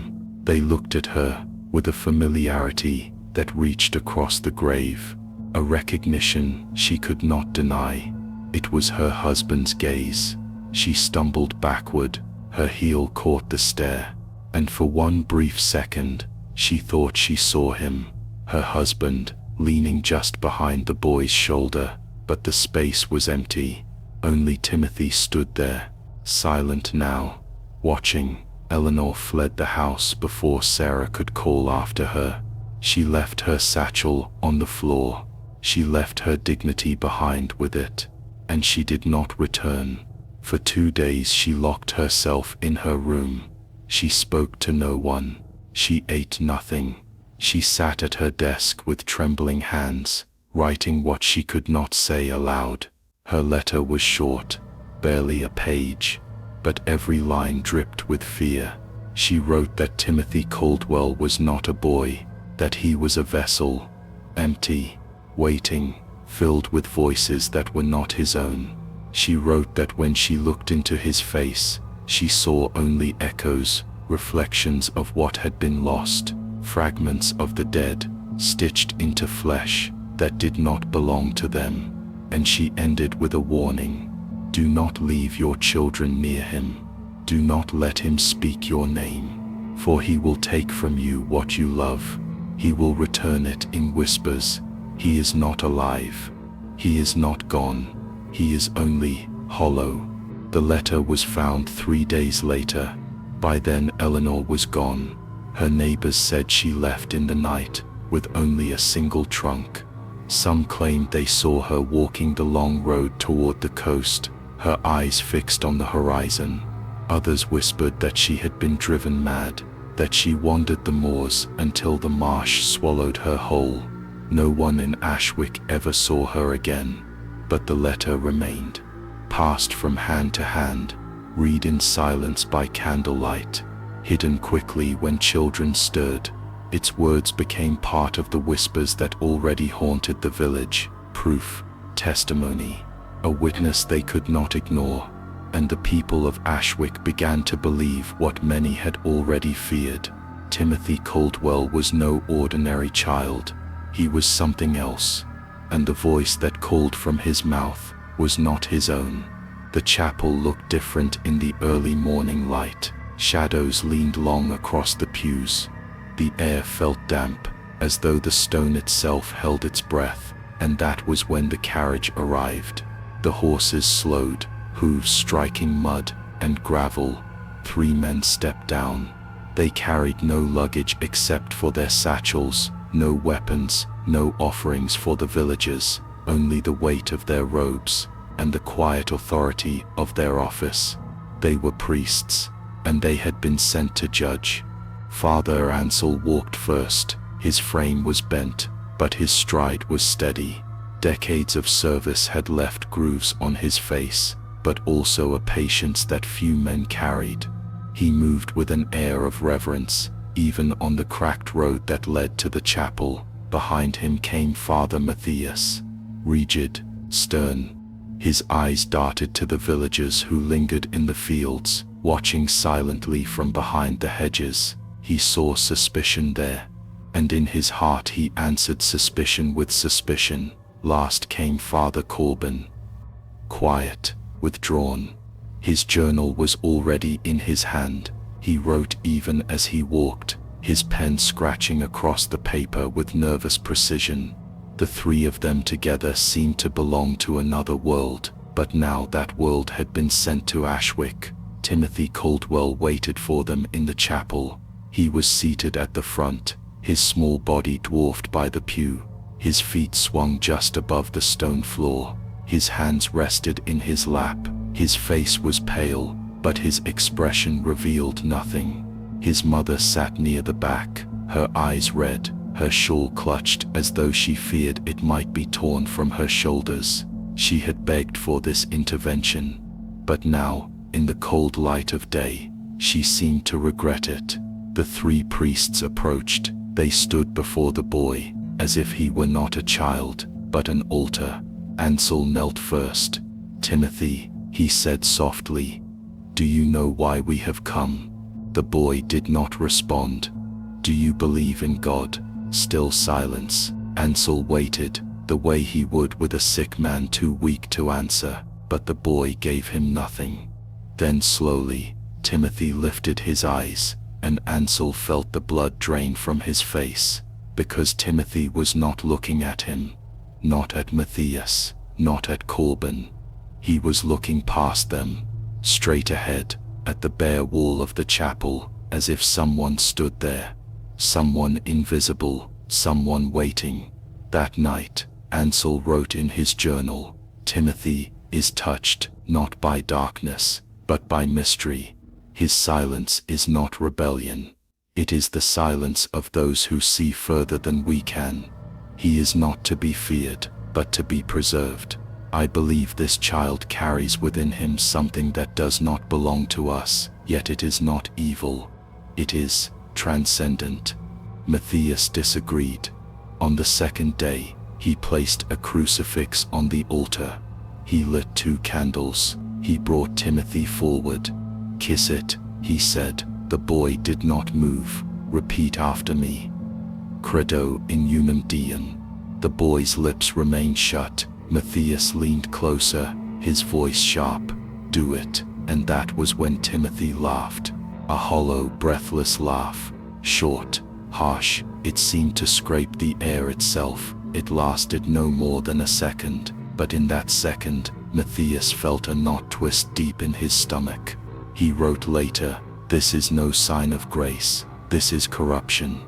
They looked at her with a familiarity that reached across the grave, a recognition she could not deny. It was her husband's gaze. She stumbled backward, her heel caught the stair, and for one brief second, she thought she saw him, her husband, leaning just behind the boy's shoulder. But the space was empty. Only Timothy stood there, silent now, watching. Eleanor fled the house before Sarah could call after her. She left her satchel on the floor. She left her dignity behind with it. And she did not return. For 2 days she locked herself in her room. She spoke to no one. She ate nothing. She sat at her desk with trembling hands, writing what she could not say aloud. Her letter was short, barely a page, but every line dripped with fear. She wrote that Timothy Caldwell was not a boy, that he was a vessel, empty, waiting, filled with voices that were not his own. She wrote that when she looked into his face, she saw only echoes, reflections of what had been lost, fragments of the dead, stitched into flesh that did not belong to them. And she ended with a warning. "Do not leave your children near him. Do not let him speak your name. For he will take from you what you love. He will return it in whispers. He is not alive. He is not gone. He is only hollow. The letter was found 3 days later. By then Eleanor was gone. Her neighbors said she left in the night, with only a single trunk. Some claimed they saw her walking the long road toward the coast, her eyes fixed on the horizon. Others whispered that she had been driven mad, that she wandered the moors until the marsh swallowed her whole. No one in Ashwick ever saw her again, but the letter remained, passed from hand to hand, read in silence by candlelight, hidden quickly when children stirred. Its words became part of the whispers that already haunted the village, proof, testimony, a witness they could not ignore, and the people of Ashwick began to believe what many had already feared. Timothy Caldwell was no ordinary child. He was something else, and the voice that called from his mouth was not his own. The chapel looked different in the early morning light. Shadows leaned long across the pews. The air felt damp, as though the stone itself held its breath, and that was when the carriage arrived. The horses slowed, hooves striking mud and gravel. 3 men stepped down. They carried no luggage except for their satchels, no weapons, no offerings for the villagers, only the weight of their robes, and the quiet authority of their office. They were priests, and they had been sent to judge. Father Ansel walked first. His frame was bent, but his stride was steady. Decades of service had left grooves on his face, but also a patience that few men carried. He moved with an air of reverence, even on the cracked road that led to the chapel. Behind him came Father Matthias, rigid, stern. His eyes darted to the villagers who lingered in the fields, watching silently from behind the hedges. He saw suspicion there, and in his heart he answered suspicion with suspicion. Last came Father Corbin, quiet, withdrawn. His journal was already in his hand. He wrote even as he walked, his pen scratching across the paper with nervous precision. The 3 of them together seemed to belong to another world, but now that world had been sent to Ashwick. Timothy Caldwell waited for them in the chapel. He was seated at the front, his small body dwarfed by the pew. His feet swung just above the stone floor. His hands rested in his lap. His face was pale, but his expression revealed nothing. His mother sat near the back, her eyes red, her shawl clutched as though she feared it might be torn from her shoulders. She had begged for this intervention, but now, in the cold light of day, she seemed to regret it. The 3 priests approached. They stood before the boy, as if he were not a child, but an altar. Ansel knelt first. "Timothy," he said softly, "do you know why we have come?" The boy did not respond. "Do you believe in God?" Still silence. Ansel waited, the way he would with a sick man too weak to answer, but the boy gave him nothing. Then slowly, Timothy lifted his eyes, and Ansel felt the blood drain from his face, because Timothy was not looking at him, not at Matthias, not at Corbin. He was looking past them, straight ahead, at the bare wall of the chapel, as if someone stood there. Someone invisible, someone waiting. That night, Ansel wrote in his journal, "Timothy is touched, not by darkness, but by mystery. His silence is not rebellion. It is the silence of those who see further than we can. He is not to be feared, but to be preserved. I believe this child carries within him something that does not belong to us, yet it is not evil. It is transcendent." Matthias disagreed. On the 2nd day, he placed a crucifix on the altar. He lit 2 candles. He brought Timothy forward. "Kiss it," he said. The boy did not move. "Repeat after me. Credo in unum Deum." The boy's lips remained shut. Matthias leaned closer, his voice sharp. "Do it." And that was when Timothy laughed. A hollow, breathless laugh. Short, harsh, it seemed to scrape the air itself. It lasted no more than a second, but in that second, Matthias felt a knot twist deep in his stomach. He wrote later, "This is no sign of grace. This is corruption.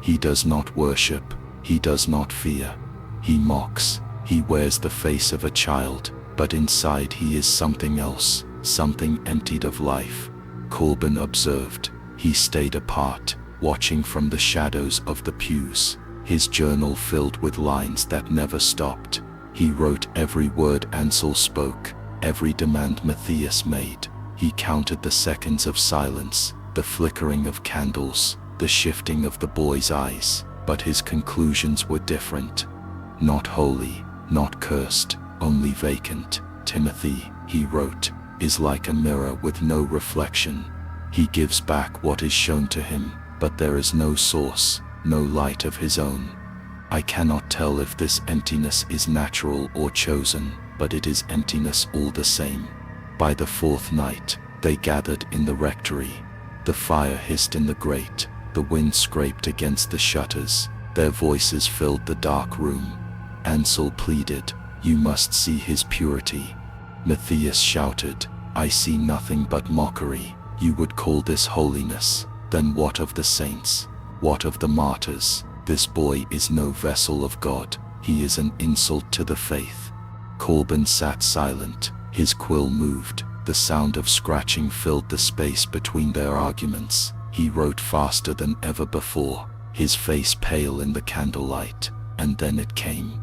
He does not worship. He does not fear. He mocks. He wears the face of a child, but inside he is something else, something emptied of life." Corbin observed. He stayed apart, watching from the shadows of the pews, his journal filled with lines that never stopped. He wrote every word Ansel spoke, every demand Matthias made. He counted the seconds of silence, the flickering of candles, the shifting of the boy's eyes, but his conclusions were different. Not holy, not cursed, only vacant. Timothy, he wrote, is like a mirror with no reflection. He gives back what is shown to him, but there is no source, no light of his own. I cannot tell if this emptiness is natural or chosen, but it is emptiness all the same. By the fourth night, they gathered in the rectory. The fire hissed in the grate, the wind scraped against the shutters, their voices filled the dark room. Ansel pleaded, "You must see his purity." Matthias shouted, "I see nothing but mockery. You would call this holiness? Then what of the saints? What of the martyrs? This boy is no vessel of God. He is an insult to the faith." Corbin sat silent, his quill moved, the sound of scratching filled the space between their arguments. He wrote faster than ever before, his face pale in the candlelight, and then it came.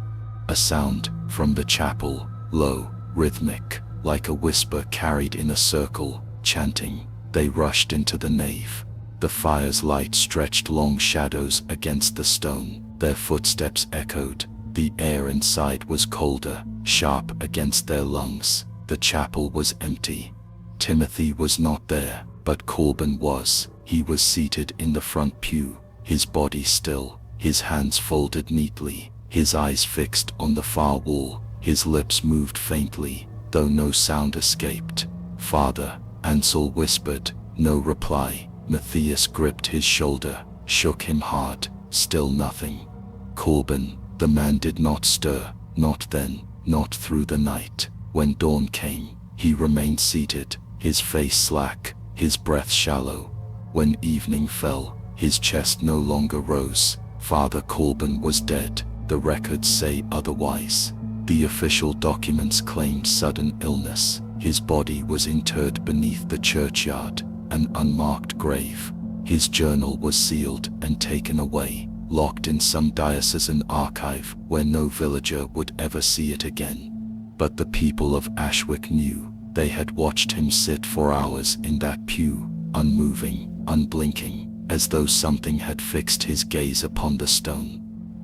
A sound, from the chapel, low, rhythmic, like a whisper carried in a circle, chanting. They rushed into the nave. The fire's light stretched long shadows against the stone, their footsteps echoed. The air inside was colder, sharp against their lungs. The chapel was empty. Timothy was not there, but Corbin was. He was seated in the front pew, his body still, his hands folded neatly, his eyes fixed on the far wall. His lips moved faintly, though no sound escaped. "Father," Ansel whispered. No reply. Matthias gripped his shoulder, shook him hard. Still nothing. "Corbin," the man did not stir, not then, not through the night. When dawn came, he remained seated, his face slack, his breath shallow. When evening fell, his chest no longer rose. Father Corbin was dead. The records say otherwise. The official documents claimed sudden illness. His body was interred beneath the churchyard, an unmarked grave. His journal was sealed and taken away, locked in some diocesan archive where no villager would ever see it again. But the people of Ashwick knew. They had watched him sit for hours in that pew, unmoving, unblinking, as though something had fixed his gaze upon the stone.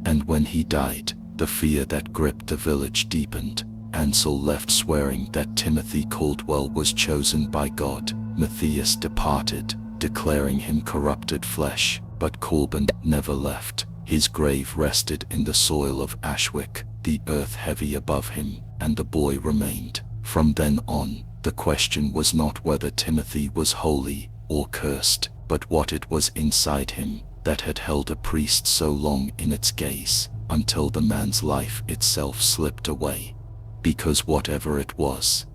And when he died, the fear that gripped the village deepened. Ansel left swearing that Timothy Caldwell was chosen by God. Matthias departed, declaring him corrupted flesh, but Corbin never left. His grave rested in the soil of Ashwick, the earth heavy above him, and the boy remained. From then on, the question was not whether Timothy was holy or cursed, but what it was inside him that had held a priest so long in its gaze, until the man's life itself slipped away. Because whatever it was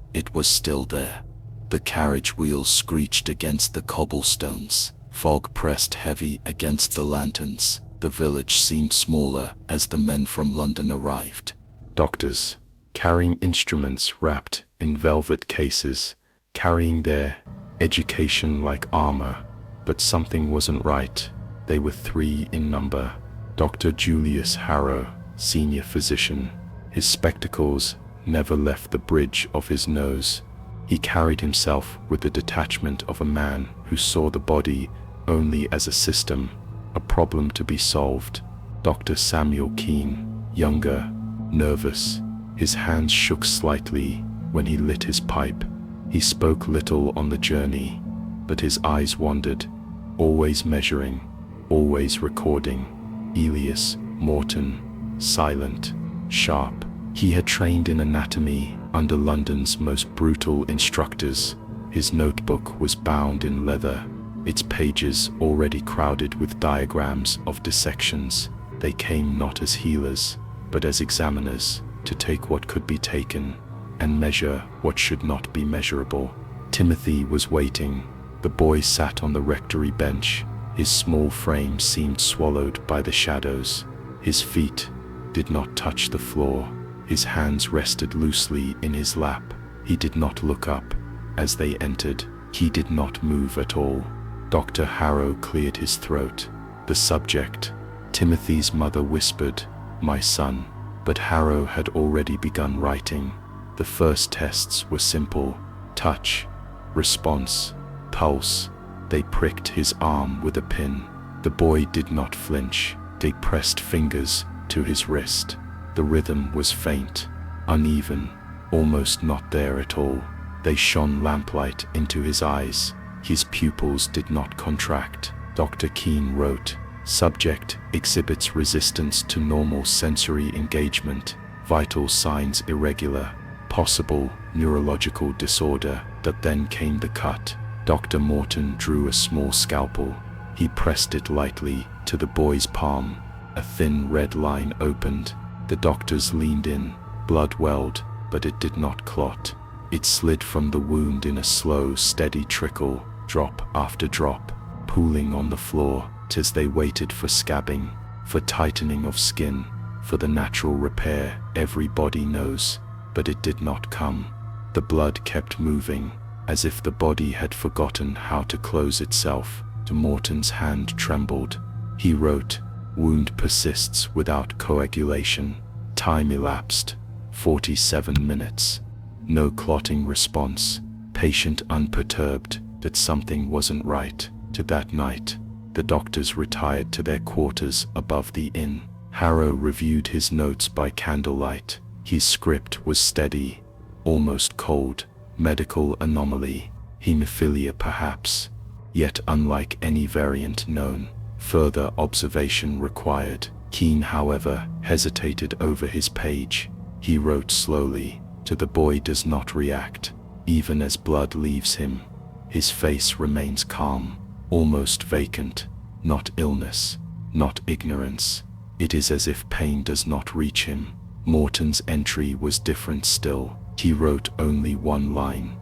still there. The carriage wheels screeched against the cobblestones. Fog pressed heavy against the lanterns. The village seemed smaller as the men from London arrived. Doctors, carrying instruments wrapped in velvet cases, carrying their education like armor. But something wasn't right. They were 3 in number. Dr. Julius Harrow, senior physician. His spectacles never left the bridge of his nose. He carried himself with the detachment of a man who saw the body only as a system, a problem to be solved. Dr. Samuel Keene, younger, nervous, his hands shook slightly when he lit his pipe. He spoke little on the journey, but his eyes wandered, always measuring, always recording. Elias Morton, silent, sharp. He had trained in anatomy under London's most brutal instructors. His notebook was bound in leather, its pages already crowded with diagrams of dissections. They came not as healers, but as examiners, to take what could be taken, and measure what should not be measurable. Timothy was waiting. The boy sat on the rectory bench. His small frame seemed swallowed by the shadows. His feet did not touch the floor. His hands rested loosely in his lap. He did not look up. As they entered, he did not move at all. Dr. Harrow cleared his throat. The subject, Timothy's mother whispered, "My son." But Harrow had already begun writing. The first tests were simple: touch, response, pulse. They pricked his arm with a pin. The boy did not flinch. They pressed fingers to his wrist. The rhythm was faint, uneven, almost not there at all. They shone lamplight into his eyes. His pupils did not contract. Dr. Keene wrote, "Subject exhibits resistance to normal sensory engagement. Vital signs irregular. Possible neurological disorder." But then came the cut. Dr. Morton drew a small scalpel. He pressed it lightly to the boy's palm. A thin red line opened. The doctors leaned in. Blood welled, but it did not clot. It slid from the wound in a slow, steady trickle, drop after drop, pooling on the floor. 'Tis they waited for scabbing, for tightening of skin, for the natural repair everybody knows, but it did not come. The blood kept moving, as if the body had forgotten how to close itself. Morton's hand trembled. He wrote, "Wound persists without coagulation. Time elapsed, 47 minutes. No clotting response. Patient unperturbed." That something wasn't right. To that night, the doctors retired to their quarters above the inn. Harrow reviewed his notes by candlelight. His script was steady, almost cold. Medical anomaly, hemophilia perhaps, yet unlike any variant known. Further observation required. Keene, however, hesitated over his page. He wrote slowly. To the boy does not react, even as blood leaves him. His face remains calm, almost vacant. Not illness, not ignorance. It is as if pain does not reach him. Morton's entry was different still. He wrote only one line.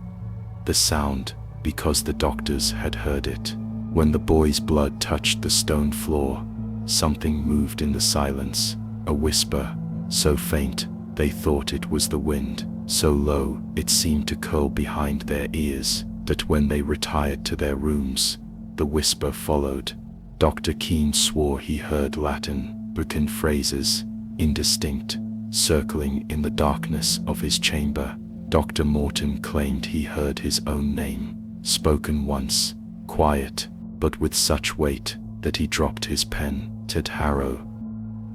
The sound, because the doctors had heard it. When the boy's blood touched the stone floor, something moved in the silence. A whisper, so faint they thought it was the wind, so low it seemed to curl behind their ears, that when they retired to their rooms, the whisper followed. Dr. Keene swore he heard Latin, broken phrases, indistinct, circling in the darkness of his chamber. Dr. Morton claimed he heard his own name, spoken once, quiet, but with such weight that he dropped his pen. Ted Harrow.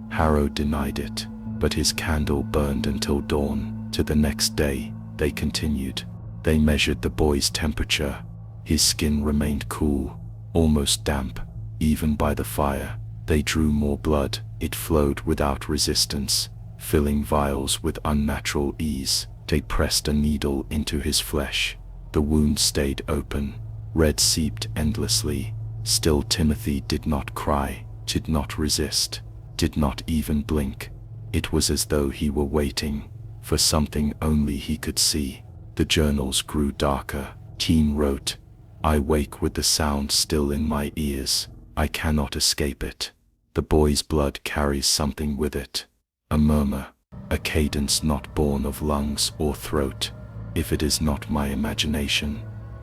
Harrow denied it, but his candle burned until dawn. To the next day, they continued. They measured the boy's temperature. His skin remained cool, almost damp, even by the fire. They drew more blood. It flowed without resistance, filling vials with unnatural ease. They pressed a needle into his flesh. The wound stayed open. Red seeped endlessly. Still Timothy did not cry, did not resist, did not even blink. It was as though he were waiting for something only he could see. The journals grew darker. Keene wrote, "I wake with the sound still in my ears. I cannot escape it. The boy's blood carries something with it. A murmur, a cadence not born of lungs or throat. If it is not my imagination,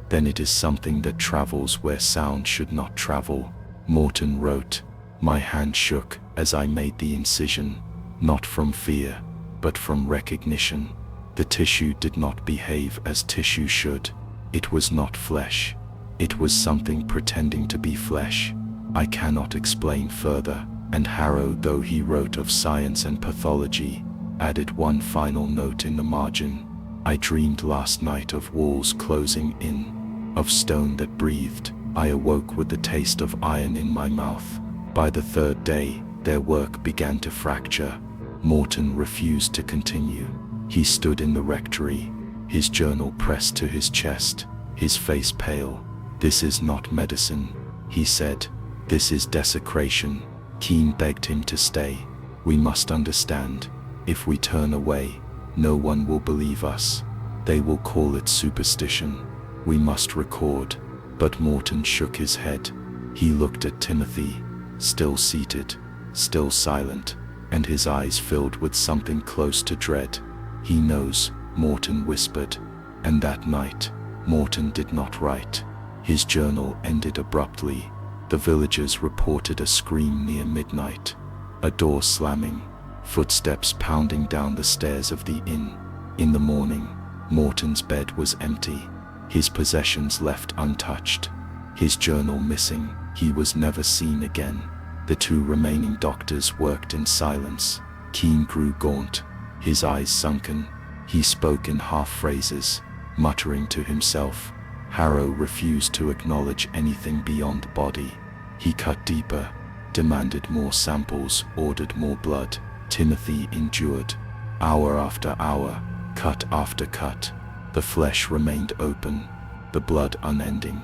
then it is something that travels where sound should not travel." Morton wrote, "My hand shook as I made the incision, not from fear, but from recognition. The tissue did not behave as tissue should. It was not flesh. It was something pretending to be flesh. I cannot explain further." And Harrow, though he wrote of science and pathology, added one final note in the margin. "I dreamed last night of walls closing in, of stone that breathed. I awoke with the taste of iron in my mouth." By the third day, their work began to fracture. Morton refused to continue. He stood in the rectory, his journal pressed to his chest, his face pale. "This is not medicine," he said. "This is desecration." Keene begged him to stay. "We must understand. If we turn away, no one will believe us. They will call it superstition. We must record." But Morton shook his head. He looked at Timothy, still seated, still silent, and his eyes filled with something close to dread. "He knows," Morton whispered. And that night, Morton did not write. His journal ended abruptly. The villagers reported a scream near midnight, a door slamming, footsteps pounding down the stairs of the inn. In the morning, Morton's bed was empty, his possessions left untouched, his journal missing. He was never seen again. The two remaining doctors worked in silence. Keene grew gaunt, his eyes sunken. He spoke in half phrases, muttering to himself. Harrow refused to acknowledge anything beyond the body. He cut deeper, demanded more samples, ordered more blood. Timothy endured, hour after hour, cut after cut. The flesh remained open, the blood unending,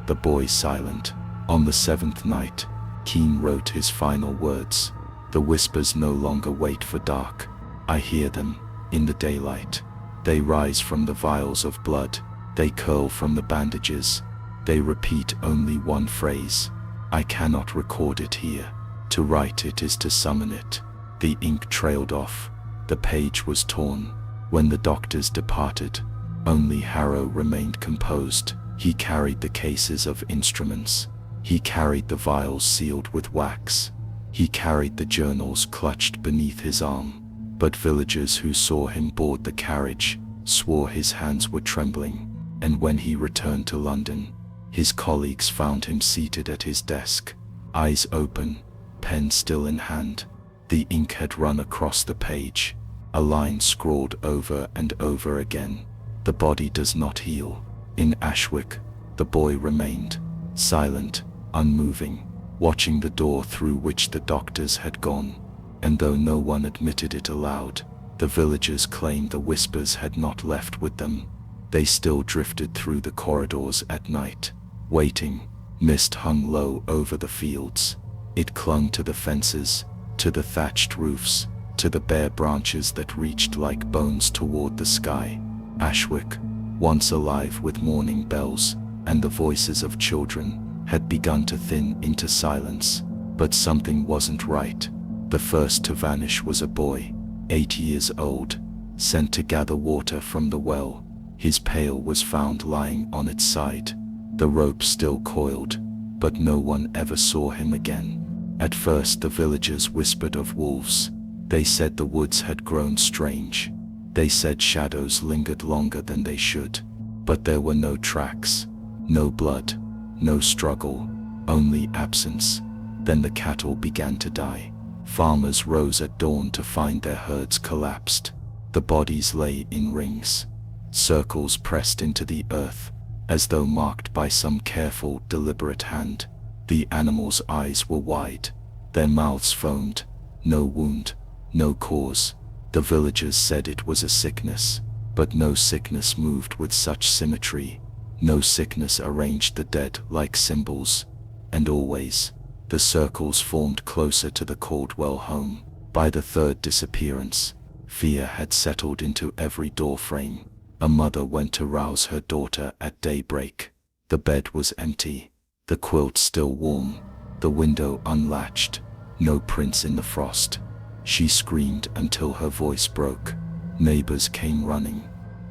the boy silent. On the seventh night, Keene wrote his final words. "The whispers no longer wait for dark. I hear them, in the daylight. They rise from the vials of blood. They curl from the bandages. They repeat only one phrase. I cannot record it here. To write it is to summon it." The ink trailed off. The page was torn. When the doctors departed, only Harrow remained composed. He carried the cases of instruments. He carried the vials sealed with wax. He carried the journals clutched beneath his arm. But villagers who saw him board the carriage swore his hands were trembling. And when he returned to London, his colleagues found him seated at his desk, eyes open, pen still in hand. The ink had run across the page, a line scrawled over and over again. "The body does not heal." In Ashwick, the boy remained, silent, unmoving, watching the door through which the doctors had gone. And though no one admitted it aloud, the villagers claimed the whispers had not left with them. They still drifted through the corridors at night, waiting. Mist hung low over the fields. It clung to the fences, to the thatched roofs, to the bare branches that reached like bones toward the sky. Ashwick, once alive with morning bells and the voices of children, had begun to thin into silence. But something wasn't right. The first to vanish was a boy, 8 years old, sent to gather water from the well. His pail was found lying on its side, the rope still coiled, but no one ever saw him again. At first the villagers whispered of wolves. They said the woods had grown strange. They said shadows lingered longer than they should. But there were no tracks, no blood, no struggle, only absence. Then the cattle began to die. Farmers rose at dawn to find their herds collapsed. The bodies lay in rings, circles pressed into the earth, as though marked by some careful, deliberate hand. The animals' eyes were wide, their mouths foamed. No wound, no cause. The villagers said it was a sickness, but no sickness moved with such symmetry. No sickness arranged the dead like symbols. And always, the circles formed closer to the Caldwell home. By the third disappearance, fear had settled into every doorframe. A mother went to rouse her daughter at daybreak. The bed was empty, the quilt still warm, the window unlatched, no prints in the frost. She screamed until her voice broke. Neighbors came running,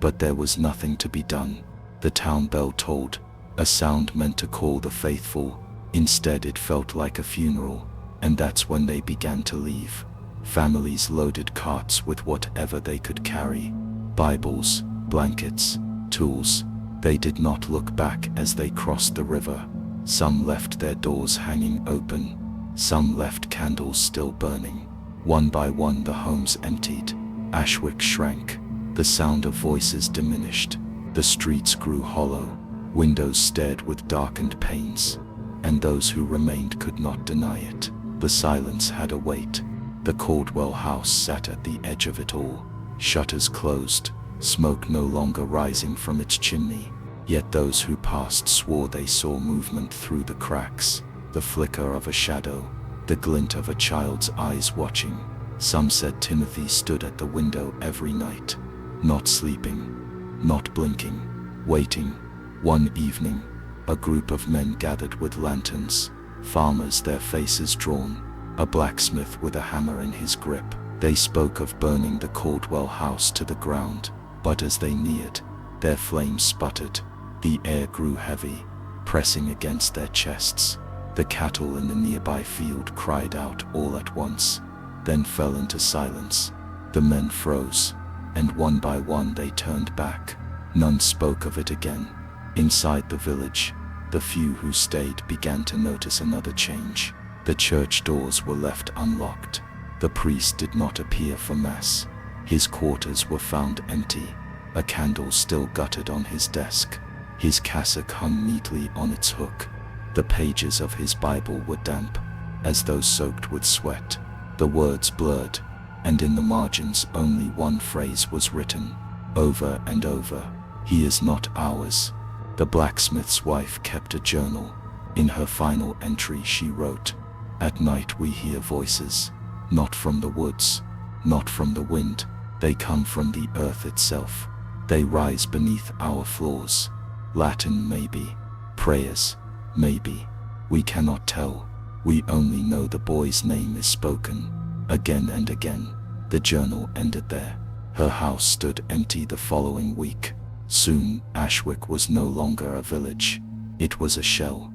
but there was nothing to be done. The town bell tolled, a sound meant to call the faithful. Instead it felt like a funeral, and that's when they began to leave. Families loaded carts with whatever they could carry. Bibles, blankets, tools. They did not look back as they crossed the river. Some left their doors hanging open. Some left candles still burning. One by one the homes emptied. Ashwick shrank. The sound of voices diminished. The streets grew hollow. Windows stared with darkened panes. And those who remained could not deny it. The silence had a weight. The Caldwell house sat at the edge of it all. Shutters closed, smoke no longer rising from its chimney. Yet those who passed swore they saw movement through the cracks, the flicker of a shadow, the glint of a child's eyes watching. Some said Timothy stood at the window every night, not sleeping, not blinking, waiting. One evening, a group of men gathered with lanterns, farmers, their faces drawn, a blacksmith with a hammer in his grip. They spoke of burning the Caldwell house to the ground, but as they neared, their flames sputtered. The air grew heavy, pressing against their chests. The cattle in the nearby field cried out all at once, then fell into silence. The men froze, and one by one they turned back. None spoke of it again. Inside the village, the few who stayed began to notice another change. The church doors were left unlocked. The priest did not appear for mass. His quarters were found empty, a candle still guttered on his desk. His cassock hung neatly on its hook. The pages of his Bible were damp, as though soaked with sweat. The words blurred, and in the margins only one phrase was written, over and over: "He is not ours." The blacksmith's wife kept a journal. In her final entry she wrote, "At night we hear voices, not from the woods, not from the wind. They come from the earth itself. They rise beneath our floors. Latin maybe, prayers, maybe. We cannot tell. We only know the boy's name is spoken." Again and again, the journal ended there. Her house stood empty the following week. Soon, Ashwick was no longer a village. It was a shell.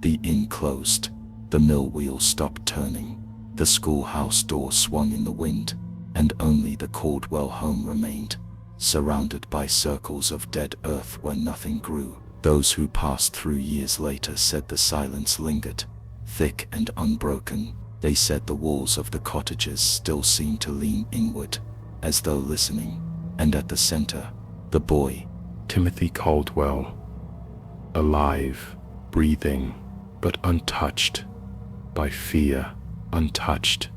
The inn closed. The mill wheel stopped turning. The schoolhouse door swung in the wind, and only the Caldwell home remained, surrounded by circles of dead earth where nothing grew. Those who passed through years later said the silence lingered, thick and unbroken. They said the walls of the cottages still seemed to lean inward, as though listening, and at the center, the boy, Timothy Caldwell, alive, breathing, but untouched by fear, untouched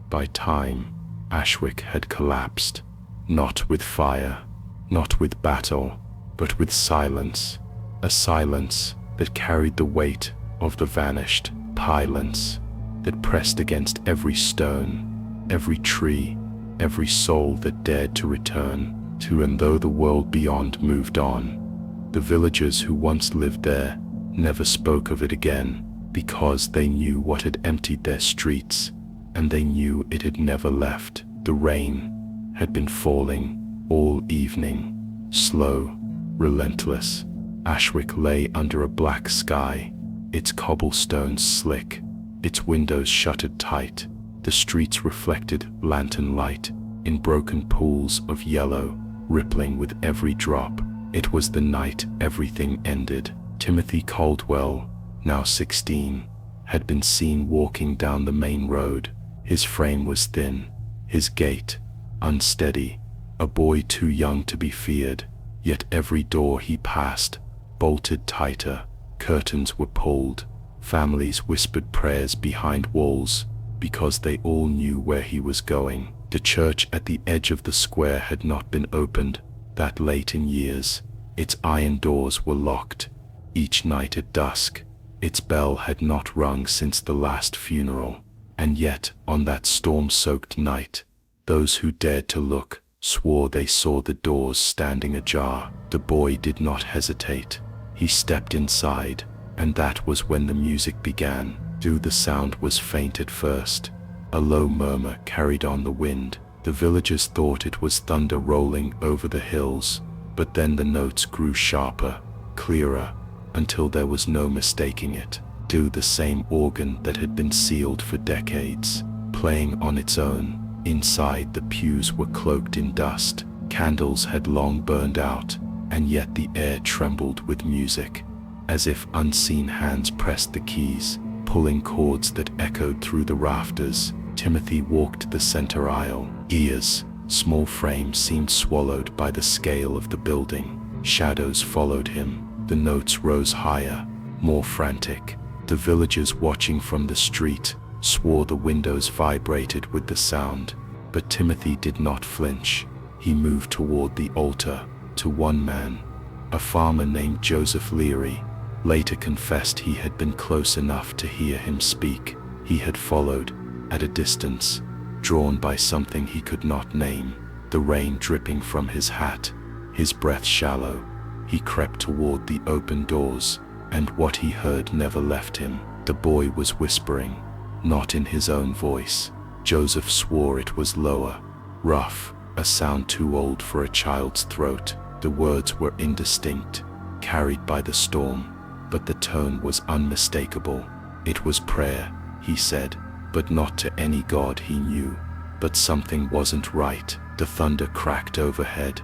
by time. Ashwick had collapsed, not with fire, not with battle, but with silence, a silence that carried the weight of the vanished, silence that pressed against every stone, every tree, every soul that dared to return to. And though the world beyond moved on, the villagers who once lived there never spoke of it again, because they knew what had emptied their streets, and they knew it had never left. The rain had been falling all evening, slow, relentless. Ashwick lay under a black sky, its cobblestones slick, its windows shuttered tight. The streets reflected lantern light in broken pools of yellow, rippling with every drop. It was the night everything ended. Timothy Caldwell, now 16, had been seen walking down the main road. His frame was thin, his gait unsteady, a boy too young to be feared. Yet every door he passed bolted tighter, curtains were pulled, families whispered prayers behind walls, because they all knew where he was going. The church at the edge of the square had not been opened that late in years. Its iron doors were locked. Each night at dusk, its bell had not rung since the last funeral. And yet, on that storm-soaked night, those who dared to look swore they saw the doors standing ajar. The boy did not hesitate. He stepped inside, and that was when the music began. The sound was faint at first. A low murmur carried on the wind. The villagers thought it was thunder rolling over the hills, but then the notes grew sharper, clearer, until there was no mistaking it. The same organ that had been sealed for decades, playing on its own. Inside, the pews were cloaked in dust. Candles had long burned out, and yet the air trembled with music, as if unseen hands pressed the keys, pulling chords that echoed through the rafters. Timothy walked the center aisle. Ears, small frame seemed swallowed by the scale of the building. Shadows followed him. The notes rose higher, more frantic. The villagers watching from the street swore the windows vibrated with the sound, but Timothy did not flinch. He moved toward the altar, to one man, A farmer named Joseph Leary later confessed he had been close enough to hear him speak. He had followed, at a distance, drawn by something he could not name, the rain dripping from his hat, his breath shallow. He crept toward the open doors, and what he heard never left him. The boy was whispering, not in his own voice. Joseph swore it was lower, rough, a sound too old for a child's throat. The words were indistinct, carried by the storm, but the tone was unmistakable. It was prayer, he said, but not to any god he knew. But something wasn't right. The thunder cracked overhead.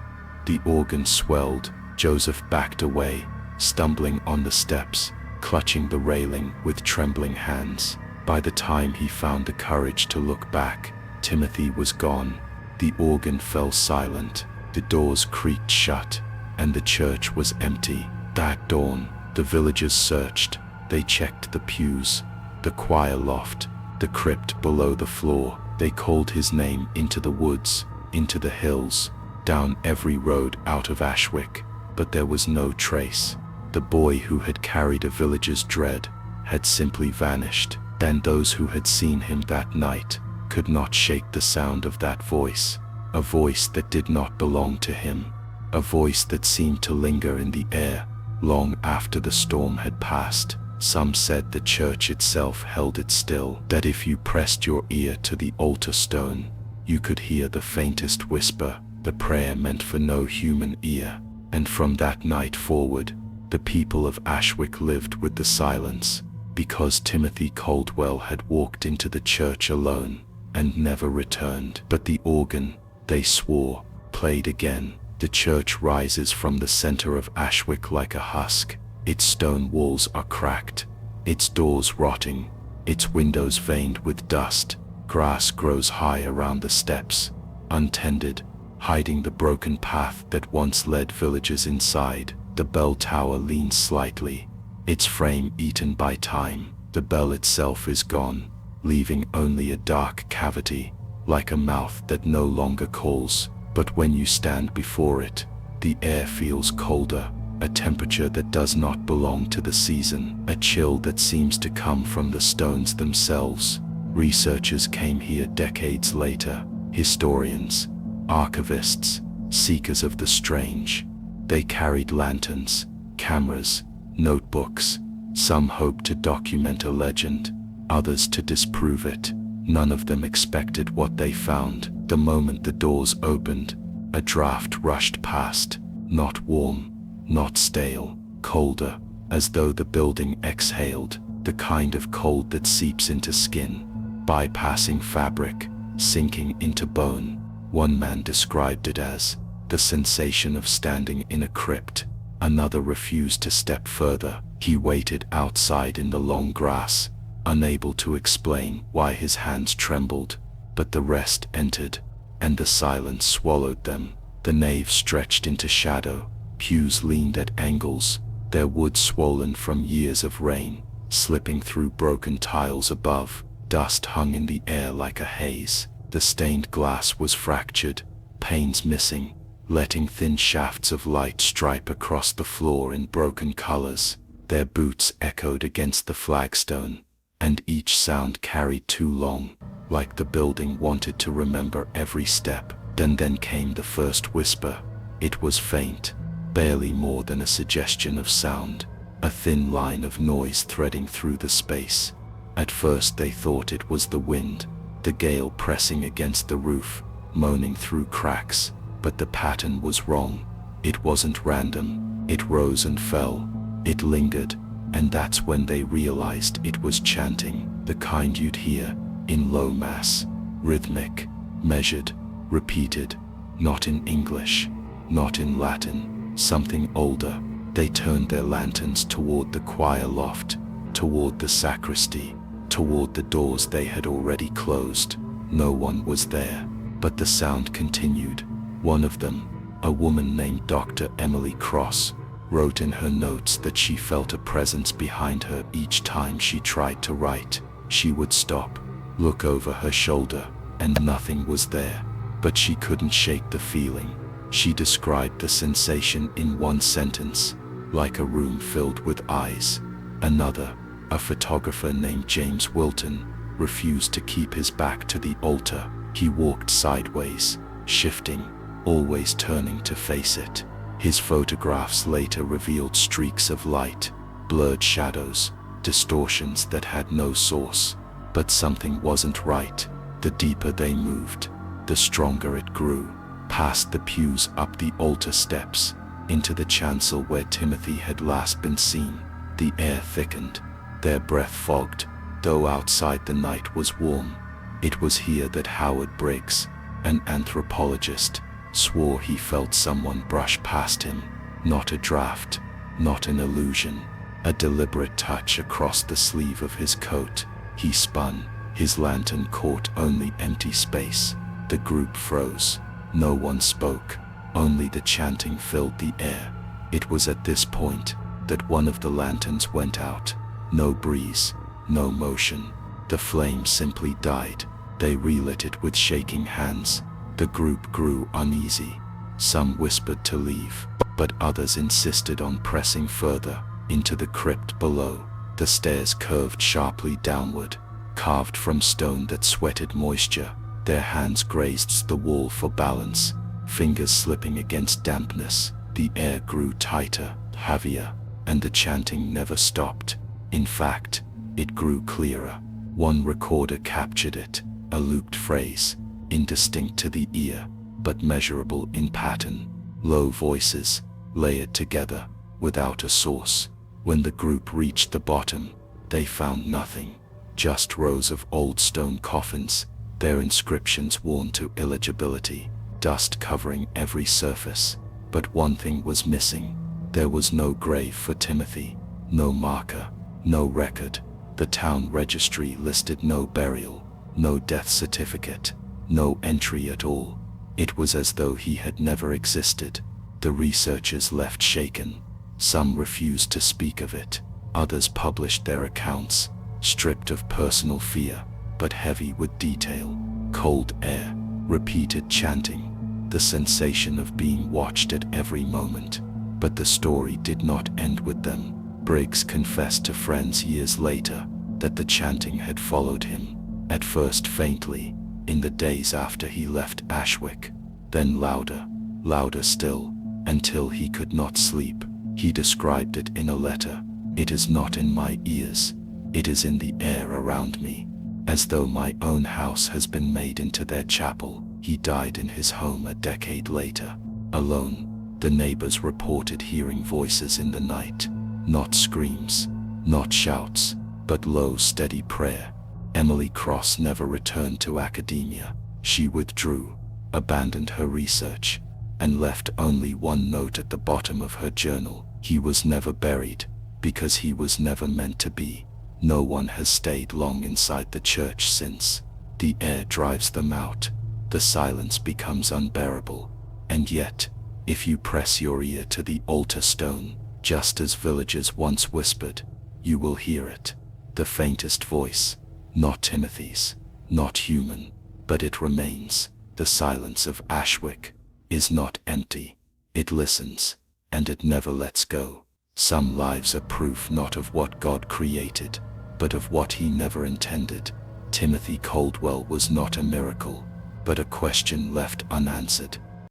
The organ swelled. Joseph backed away, stumbling on the steps, clutching the railing with trembling hands. By the time he found the courage to look back, Timothy was gone. The organ fell silent. The doors creaked shut, and the church was empty. That dawn, the villagers searched. They checked the pews, the choir loft, the crypt below the floor. They called his name into the woods, into the hills, down every road out of Ashwick, but there was no trace. The boy who had carried a village's dread had simply vanished. Then those who had seen him that night could not shake the sound of that voice, a voice that did not belong to him, a voice that seemed to linger in the air long after the storm had passed. Some said the church itself held it still, that if you pressed your ear to the altar stone, you could hear the faintest whisper, the prayer meant for no human ear. And from that night forward, the people of Ashwick lived with the silence, because Timothy Caldwell had walked into the church alone and never returned. But the organ, they swore, played again. The church rises from the center of Ashwick like a husk. Its stone walls are cracked, its doors rotting, its windows veined with dust. Grass grows high around the steps, untended, hiding the broken path that once led villagers inside. The bell tower leans slightly, its frame eaten by time. The bell itself is gone, leaving only a dark cavity, like a mouth that no longer calls. But when you stand before it, the air feels colder, a temperature that does not belong to the season, a chill that seems to come from the stones themselves. Researchers came here decades later, historians, archivists, seekers of the strange. They carried lanterns, cameras, notebooks. Some hoped to document a legend, others to disprove it. None of them expected what they found. The moment the doors opened, a draft rushed past, not warm, not stale, colder, as though the building exhaled, the kind of cold that seeps into skin, bypassing fabric, sinking into bone. One man described it as the sensation of standing in a crypt. Another refused to step further. He waited outside in the long grass, unable to explain why his hands trembled. But the rest entered, and the silence swallowed them. The nave stretched into shadow. Pews leaned at angles, their wood swollen from years of rain, slipping through broken tiles above. Dust hung in the air like a haze. The stained glass was fractured, panes missing, letting thin shafts of light stripe across the floor in broken colors. Their boots echoed against the flagstone, and each sound carried too long, like the building wanted to remember every step. Then came the first whisper. It was faint, barely more than a suggestion of sound, a thin line of noise threading through the space. At first they thought it was the wind, the gale pressing against the roof, moaning through cracks. But the pattern was wrong. It wasn't random. It rose and fell. It lingered, and that's when they realized it was chanting, the kind you'd hear, in low mass, rhythmic, measured, repeated, not in English, not in Latin, something older. They turned their lanterns toward the choir loft, toward the sacristy, toward the doors they had already closed. No one was there, but the sound continued. One of them, a woman named Dr. Emily Cross, wrote in her notes that she felt a presence behind her each time she tried to write. She would stop, look over her shoulder, and nothing was there. But she couldn't shake the feeling. She described the sensation in one sentence: like a room filled with eyes. Another, a photographer named James Wilton, refused to keep his back to the altar. He walked sideways, shifting, always turning to face it. His photographs later revealed streaks of light, blurred shadows, distortions that had no source. But something wasn't right. The deeper they moved, the stronger it grew. Past the pews, up the altar steps, into the chancel where Timothy had last been seen. The air thickened, their breath fogged, though outside the night was warm. It was here that Howard Briggs, an anthropologist, swore he felt someone brush past him. Not a draft, not an illusion, a deliberate touch across the sleeve of his coat. He spun, his lantern caught only empty space. The group froze. No one spoke, only the chanting filled the air. It was at this point that one of the lanterns went out. No breeze, no motion. The flame simply died. They relit it with shaking hands. The group grew uneasy. Some whispered to leave, but others insisted on pressing further into the crypt below. The stairs curved sharply downward, carved from stone that sweated moisture. Their hands grazed the wall for balance, fingers slipping against dampness. The air grew tighter, heavier, and the chanting never stopped. In fact, it grew clearer. One recorder captured it, a looped phrase, indistinct to the ear, but measurable in pattern. Low voices, layered together, without a source. When the group reached the bottom, they found nothing, just rows of old stone coffins, their inscriptions worn to illegibility, dust covering every surface. But one thing was missing. There was no grave for Timothy, no marker, no record. The town registry listed no burial, no death certificate, no entry at all. It was as though he had never existed. The researchers left shaken. Some refused to speak of it. Others published their accounts, stripped of personal fear, but heavy with detail. Cold air, repeated chanting, the sensation of being watched at every moment. But the story did not end with them. Briggs confessed to friends years later that the chanting had followed him, at first faintly, in the days after he left Ashwick, then louder, louder still, until he could not sleep. He described it in a letter. "It is not in my ears, it is in the air around me, as though my own house has been made into their chapel." He died in his home a decade later, alone. The neighbors reported hearing voices in the night, not screams, not shouts, but low, steady prayer. Emily Cross never returned to academia. She withdrew, abandoned her research, and left only one note at the bottom of her journal: he was never buried, because he was never meant to be. No one has stayed long inside the church since. The air drives them out. The silence becomes unbearable. And yet, if you press your ear to the altar stone, just as villagers once whispered, you will hear it. The faintest voice, not Timothy's, not human, but it remains. The silence of Ashwick is not empty. It listens, and it never lets go. Some lives are proof not of what God created, but of what he never intended. Timothy Caldwell was not a miracle, but a question left unanswered.